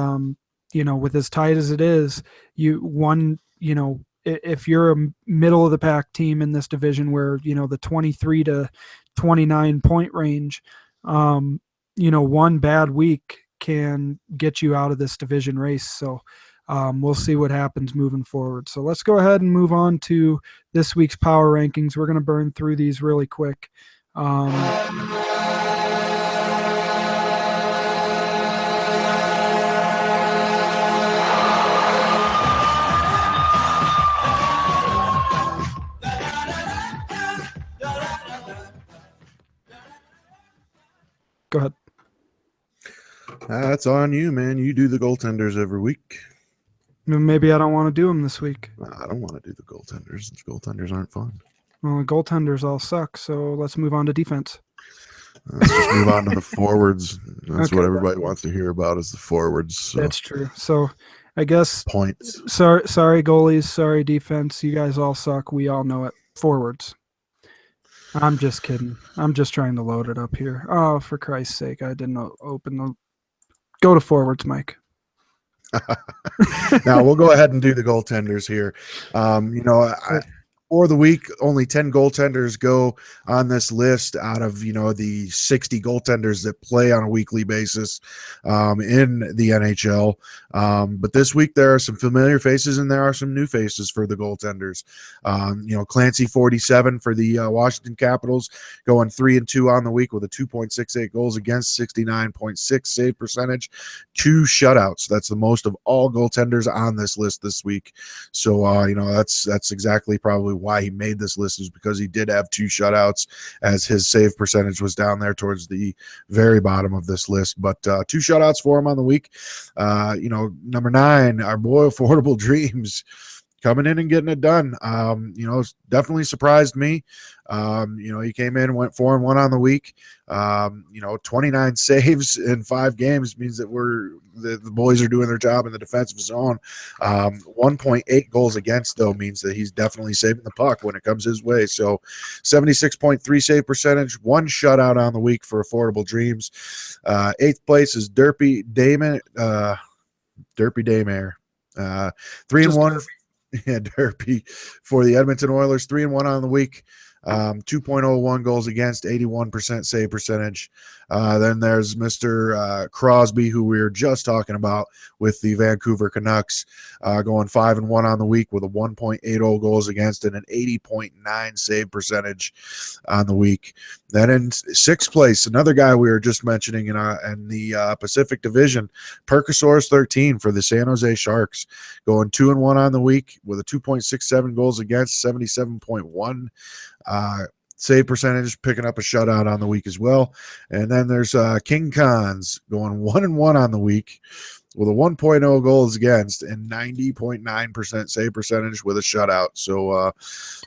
with as tight as it is, if you're a middle of the pack team in this division where, the 23 to 29 point range, one bad week can get you out of this division race. So we'll see what happens moving forward. So let's go ahead and move on to this week's power rankings. We're going to burn through these really quick. Go ahead. That's on you, man. You do the goaltenders every week. Maybe I don't want to do them this week. I don't want to do the goaltenders. The goaltenders aren't fun. Well, the goaltenders all suck, so let's move on to defense. Let's just move on to the forwards. That's okay, what everybody wants to hear about is the forwards. So. That's true. So I guess points. Sorry, goalies. Sorry, defense. You guys all suck. We all know it. Forwards. I'm just kidding. I'm just trying to load it up here. Oh, for Christ's sake, I didn't open the... Go to forwards, Mike. Now, we'll go ahead and do the goaltenders here. For the week, only 10 goaltenders go on this list out of, the 60 goaltenders that play on a weekly basis in the NHL. But this week, there are some familiar faces and there are some new faces for the goaltenders. Clancy 47 for the Washington Capitals, going 3-2 on the week with a 2.68 goals against, 69.6 save percentage, 2 shutouts. That's the most of all goaltenders on this list this week. So, that's exactly probably why he made this list, is because he did have 2 shutouts, as his save percentage was down there towards the very bottom of this list. But 2 shutouts for him on the week. Number 9, our boy Affordable Dreams, coming in and getting it done. Definitely surprised me. He came in, went 4-1 on the week. 29 saves in 5 games means that the boys are doing their job in the defensive zone. 1.8 goals against, though, means that he's definitely saving the puck when it comes his way. So 76.3 save percentage, 1 shutout on the week for Affordable Dreams. 8th place is Derpy Daymare. 3-1. Yeah, Derpy for the Edmonton Oilers, 3-1 on the week. 2.01 goals against, 81% save percentage. Then there's Mr. Crosby, who we were just talking about with the Vancouver Canucks, going 5-1 on the week with a 1.80 goals against and an 80.9 save percentage on the week. Then in 6th place, another guy we were just mentioning in the Pacific Division, Percosaurus 13 for the San Jose Sharks, going 2-1 on the week with a 2.67 goals against, 77.1 save percentage, picking up a shutout on the week as well. And then there's King Cons going 1-1 on the week with a 1.0 goals against and 90.9% save percentage with a shutout. So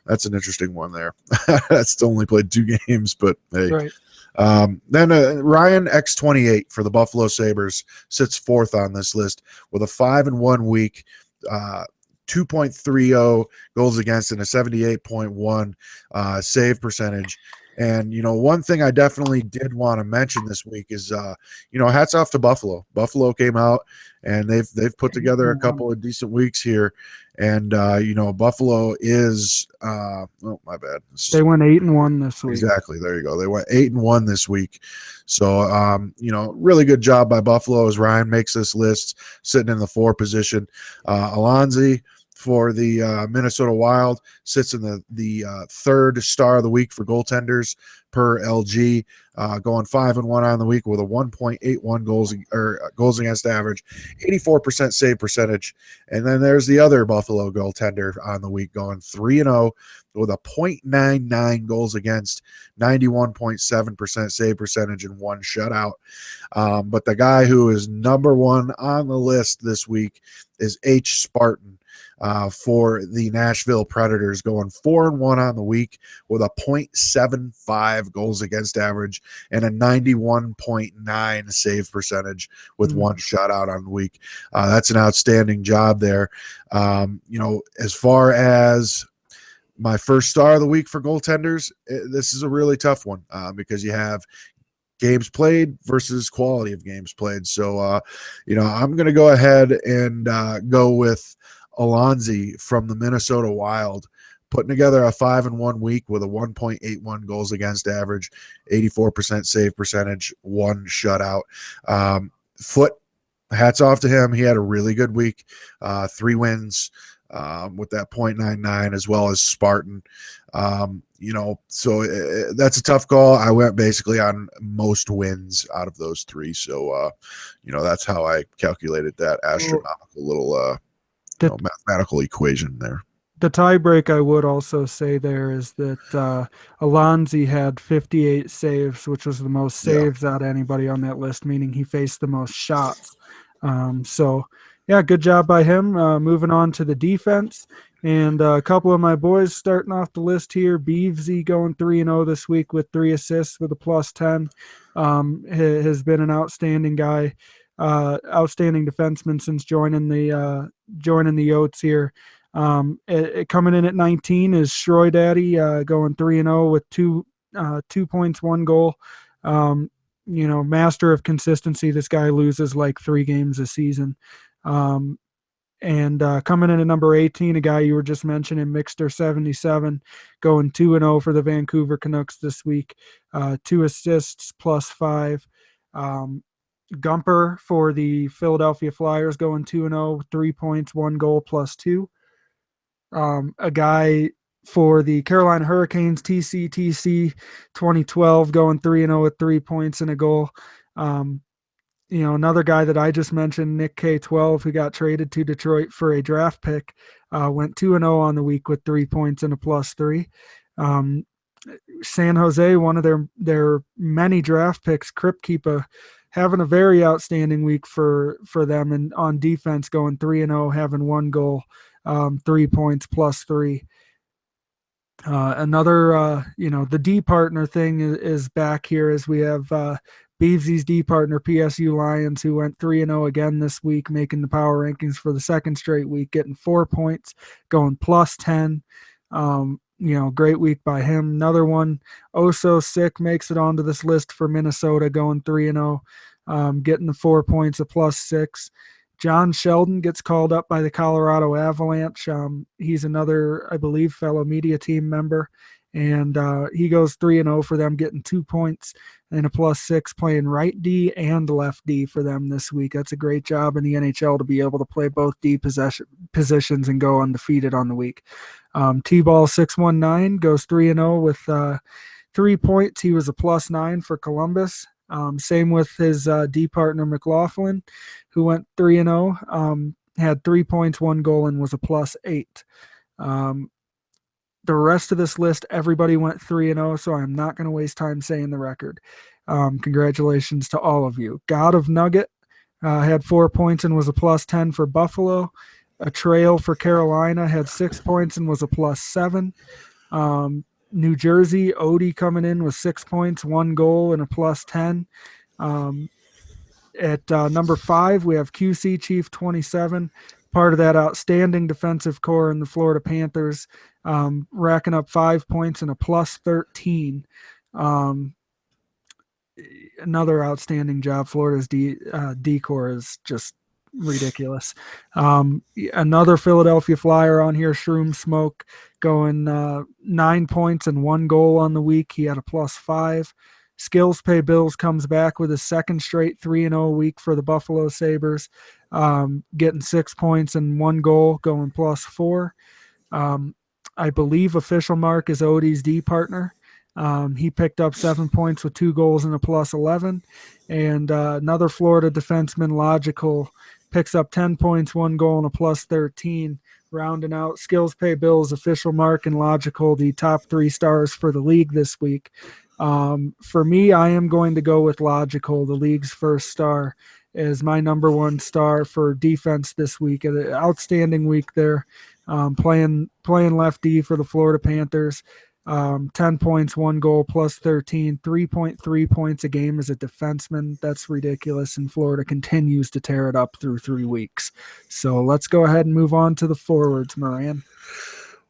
that's an interesting one there. That's only played 2 games, but hey. Right. Then Ryan X28 for the Buffalo Sabres sits 4th on this list with a 5-1 week. 2.30 goals against and a 78.1 save percentage. And, one thing I definitely did want to mention this week is, hats off to Buffalo. Buffalo came out and they've put together a couple of decent weeks here. And, Buffalo is, my bad. They went 8-1 this week. Exactly. There you go. They went 8-1 this week. So, really good job by Buffalo as Ryan makes this list, sitting in the 4 position. Alonzi for the Minnesota Wild sits in the 3rd star of the week for goaltenders per LG, going 5-1 on the week with a 1.81 goals against average, 84% save percentage. And then there's the other Buffalo goaltender on the week, going 3-0 with a 0.99 goals against, 91.7% save percentage, and 1 shutout. But the guy who is number 1 on the list this week is H. Spartan. For the Nashville Predators, going 4-1 on the week with a 0.75 goals against average and a 91.9 save percentage with 1 shutout on the week. That's an outstanding job there. As far as my first star of the week for goaltenders, this is a really tough one because you have games played versus quality of games played. So, I'm going to go ahead and go with Alonzi from the Minnesota Wild, putting together a 5-1 week with a 1.81 goals against average, 84% save percentage, 1 shutout. Foot hats off to him. He had a really good week, 3 wins with that .99, as well as Spartan. So that's a tough call. I went basically on most wins out of those 3. So, that's how I calculated that astronomical little mathematical equation there. The tiebreak I would also say there is that Alonzi had 58 saves, which was the most Yeah. saves out of anybody on that list, meaning he faced the most shots. So, yeah, good job by him. Moving on to the defense. And a couple of my boys starting off the list here. Beavesy going 3-0 this week with 3 assists with a +10. Has been an outstanding guy, outstanding defenseman since joining the Yotes here. Coming in at 19 is Shroy Daddy, going 3-0 with 2 points, 1 goal. Master of consistency. This guy loses like 3 games a season. And coming in at number 18, a guy you were just mentioning, Mixter77, going 2-0 for the Vancouver Canucks this week. 2 assists +5. Gumper for the Philadelphia Flyers going 2-0, 3 points, 1 goal +2. A guy for the Carolina Hurricanes, TC 2012, going 3-0 with 3 points and a goal. Another guy that I just mentioned, Nick K12, who got traded to Detroit for a draft pick, went 2-0 on the week with 3 points and a +3. San Jose, one of their many draft picks, Kripkeeper, having a very outstanding week for them, and on defense going 3-0, having 1 goal, 3 points +3. The D partner thing is back here, as we have Beavsy's D partner, PSU Lions, who went 3-0 again this week, making the power rankings for the second straight week, getting 4 points, going +10. Great week by him. Another one, Oso Sick, makes it onto this list for Minnesota, going 3-0, getting the 4 points, a +6. John Sheldon gets called up by the Colorado Avalanche. He's another, I believe, fellow media team member, and he goes 3-0 for them, getting 2 points and a +6, playing right D and left D for them this week. That's a great job in the NHL to be able to play both D positions and go undefeated on the week. T-Ball 619 goes 3-0 with 3 points. He was a +9 for Columbus. Same with his D partner, McLaughlin, who went 3-0, had 3 points, 1 goal, and was a +8. The rest of this list, everybody went 3-0, so I'm not going to waste time saying the record. Congratulations to all of you. God of Nugget had 4 points and was a +10 for Buffalo. A Trail for Carolina had 6 points and was a +7. New Jersey, Odie coming in with 6 points, 1 goal, and a +10. At number 5, we have QC Chief 27, part of that outstanding defensive core in the Florida Panthers, racking up 5 points and a +13. Another outstanding job. Florida's D core is just ridiculous. Another Philadelphia Flyer on here, Shroom Smoke, going 9 points and 1 goal on the week. He had a +5. Skills Pay Bills comes back with his second straight 3-0 week for the Buffalo Sabres, getting 6 points and 1 goal, going +4. I believe official mark is Odie's D partner. He picked up 7 points with 2 goals and a +11. And another Florida defenseman, Logical, picks up 10 points, 1 goal, and a +13. Rounding out Skills Pay Bills, official mark, and Logical, the top 3 stars for the league this week. For me, I am going to go with Logical, the league's first star, as my number 1 star for defense this week. An outstanding week there, playing left D for the Florida Panthers. 10 points, 1 goal, +13, 3.3 points a game as a defenseman. That's ridiculous, and Florida continues to tear it up through 3 weeks. So let's go ahead and move on to the forwards, Moran.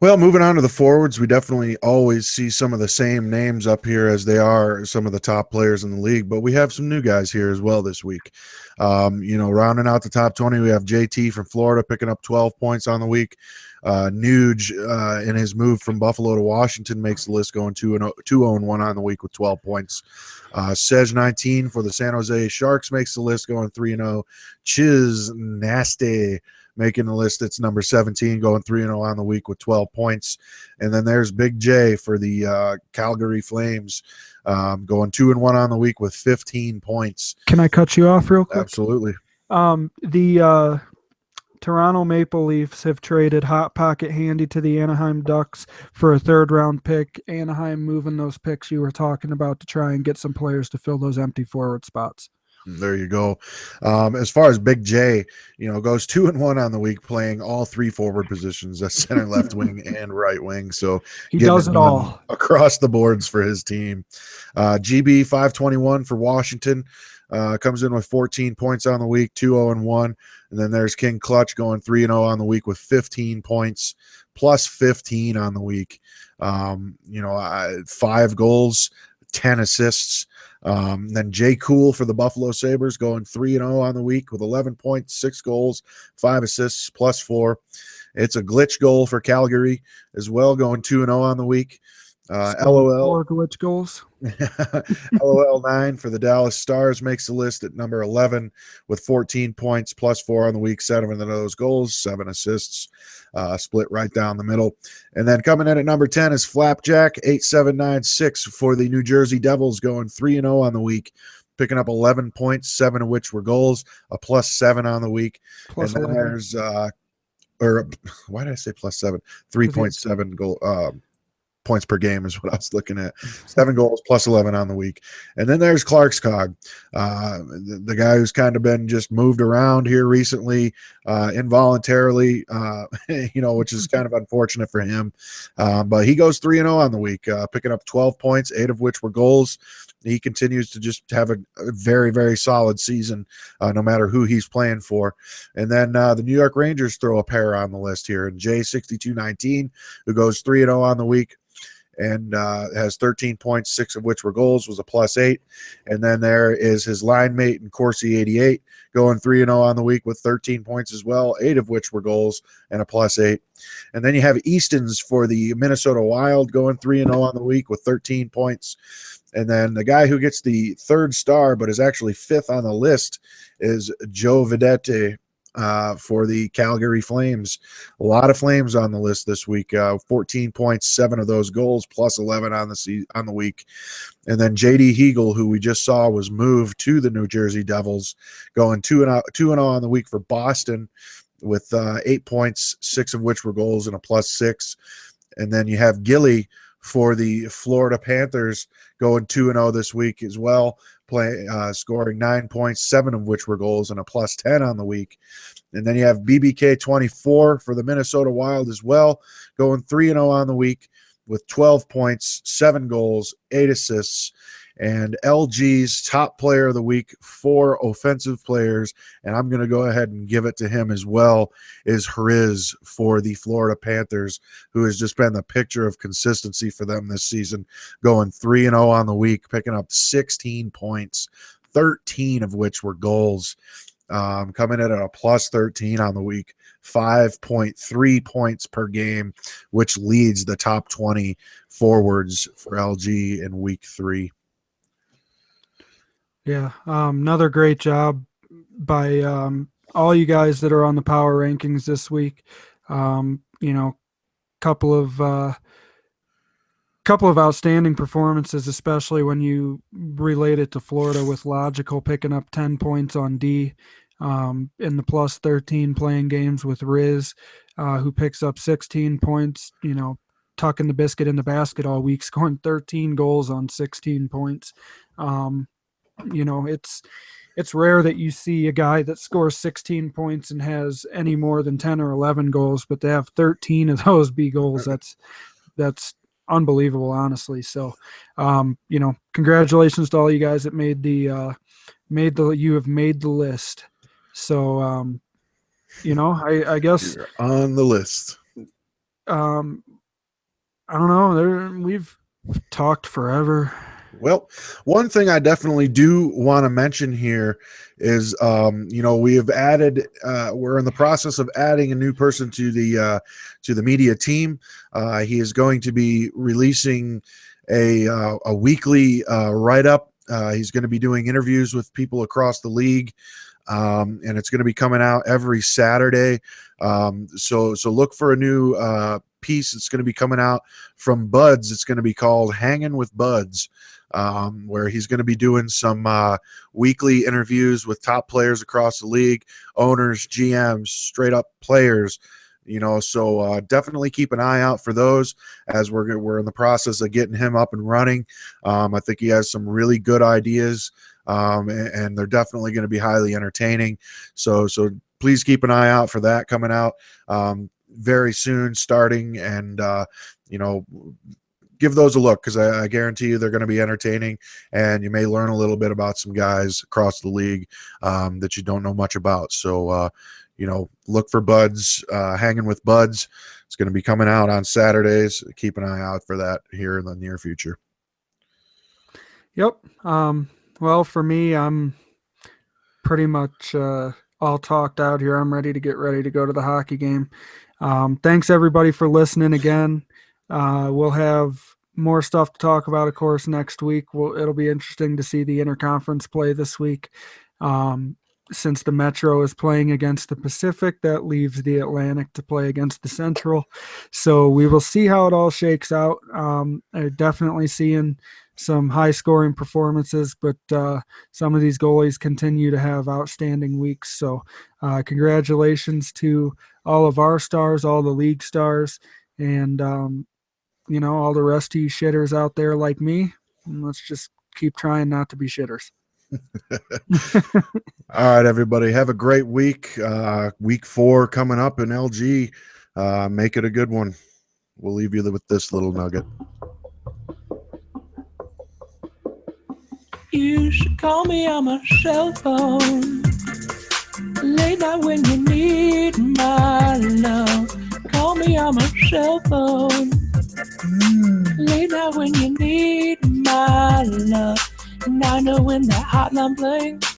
Well, moving on to the forwards, we definitely always see some of the same names up here as they are some of the top players in the league, but we have some new guys here as well this week. Rounding out the top 20, we have JT from Florida picking up 12 points on the week. Nuge, in his move from Buffalo to Washington, makes the list, going 2-0-1 on the week with 12 points. Sej 19 for the San Jose Sharks makes the list, going 3-0. Chiz Nasty making the list. It's number 17, going 3-0 on the week with 12 points. And then there's Big J for the Calgary Flames, going 2-1 on the week with 15 points. Can I cut you off real quick? Absolutely. The Toronto Maple Leafs have traded Hot Pocket Handy to the Anaheim Ducks for a third-round pick. Anaheim moving those picks you were talking about to try and get some players to fill those empty forward spots. There you go. As far as Big J, goes 2-1 on the week, playing all three forward positions, at center, left wing, and right wing. So he does it all across the boards for his team. GB 521 for Washington. Comes in with 14 points on the week, 2-0-1. And then there's King Clutch going 3-0 on the week with 15 points, plus 15 on the week. 5 goals, 10 assists. Then Jay Cool for the Buffalo Sabres going 3-0 on the week with 11 points, 6 goals, 5 assists, plus 4. It's a glitch goal for Calgary as well, going 2-0 on the week. LOL 4 glitch goals. LOL 9 for the Dallas Stars makes the list at number 11 with 14 points, plus 4 on the week, 7 of those goals, 7 assists, split right down the middle. And then coming in at number 10 is Flapjack 8796 for the New Jersey Devils, going 3-0 on the week, picking up 11 points, 7 of which were goals, a plus 7 on the week. Plus and then 11. there's or why did I say plus 7? 3.7 goal points per game is what I was looking at. 7 goals, plus 11 on the week. And then there's Clark's Cog, the guy who's kind of been just moved around here recently, involuntarily, which is kind of unfortunate for him. But he goes 3-0 on the week, picking up 12 points, 8 of which were goals. He continues to just have a very, very solid season, no matter who he's playing for. And then the New York Rangers throw a pair on the list here, and J6219, who goes 3-0 on the week and has 13 points, 6 of which were goals, was a plus 8. And then there is his line mate in Corsi 88, going 3-0 on the week with 13 points as well, 8 of which were goals and a plus 8. And then you have Easton's for the Minnesota Wild, going 3-0 on the week with 13 points. And then the guy who gets the 3rd star but is actually 5th on the list is Joe Vedette for the Calgary Flames. A lot of Flames on the list this week. 14 points, 7 of those goals, plus 11 on the week. And then JD Hegel, who we just saw was moved to the New Jersey Devils, going 2-0 on the week for Boston with 8 points, 6 of which were goals and a plus 6. And then you have Gilly for the Florida Panthers going 2-0 this week as well, scoring 9 points, 7 of which were goals and a plus 10 on the week. And then you have BBK 24 for the Minnesota Wild as well, going 3-0 on the week with 12 points, 7 goals, 8 assists. And LG's top player of the week, 4 offensive players, and I'm going to go ahead and give it to him as well, is Hriz for the Florida Panthers, who has just been the picture of consistency for them this season, going 3-0 on the week, picking up 16 points, 13 of which were goals, coming in at a plus 13 on the week, 5.3 points per game, which leads the top 20 forwards for LG in week 3. Yeah, another great job by all you guys that are on the power rankings this week. Couple of outstanding performances, especially when you relate it to Florida, with Logical picking up 10 points on D, in the plus 13 playing games with Riz, who picks up 16 points, tucking the biscuit in the basket all week, scoring 13 goals on 16 points. It's rare that you see a guy that scores 16 points and has any more than 10 or 11 goals, but to have 13 of those be goals, that's unbelievable, honestly. So, congratulations to all you guys that you have made the list. So, I guess you're on the list. I don't know. We've talked forever. Well, one thing I definitely do want to mention here is, we have added, we're in the process of adding a new person to the media team. He is going to be releasing a weekly write up. He's going to be doing interviews with people across the league. And it's going to be coming out every Saturday. So look for a new piece. It's going to be coming out from Buds. It's going to be called Hanging with Buds, where he's going to be doing some weekly interviews with top players across the league, owners, GMs, straight up players. So definitely keep an eye out for those, as we're in the process of getting him up and running. I think he has some really good ideas, and they're definitely going to be highly entertaining. So please keep an eye out for that coming out very soon, starting, and give those a look, because I guarantee you they're going to be entertaining, and you may learn a little bit about some guys across the league that you don't know much about. So look for Buds, Hanging with Buds. It's going to be coming out on Saturdays. Keep an eye out for that here in the near future. Yep. Well, for me, I'm pretty much all talked out here. I'm ready to go to the hockey game. Thanks everybody for listening again. We'll have more stuff to talk about, of course, next week. It'll be interesting to see the interconference play this week. Since the Metro is playing against the Pacific, that leaves the Atlantic to play against the Central. So we will see how it all shakes out. I'm definitely seeing some high-scoring performances, but some of these goalies continue to have outstanding weeks. So congratulations to all of our stars, all the league stars, and all the rest of you shitters out there like me. And let's just keep trying not to be shitters. All right, everybody, have a great week. Week 4 coming up in LG. Make it a good one. We'll leave you with this little nugget. You should call me on my cell phone late night when you need my love. Call me on my cell phone late night when you need my love. And I know when that hotline blinks,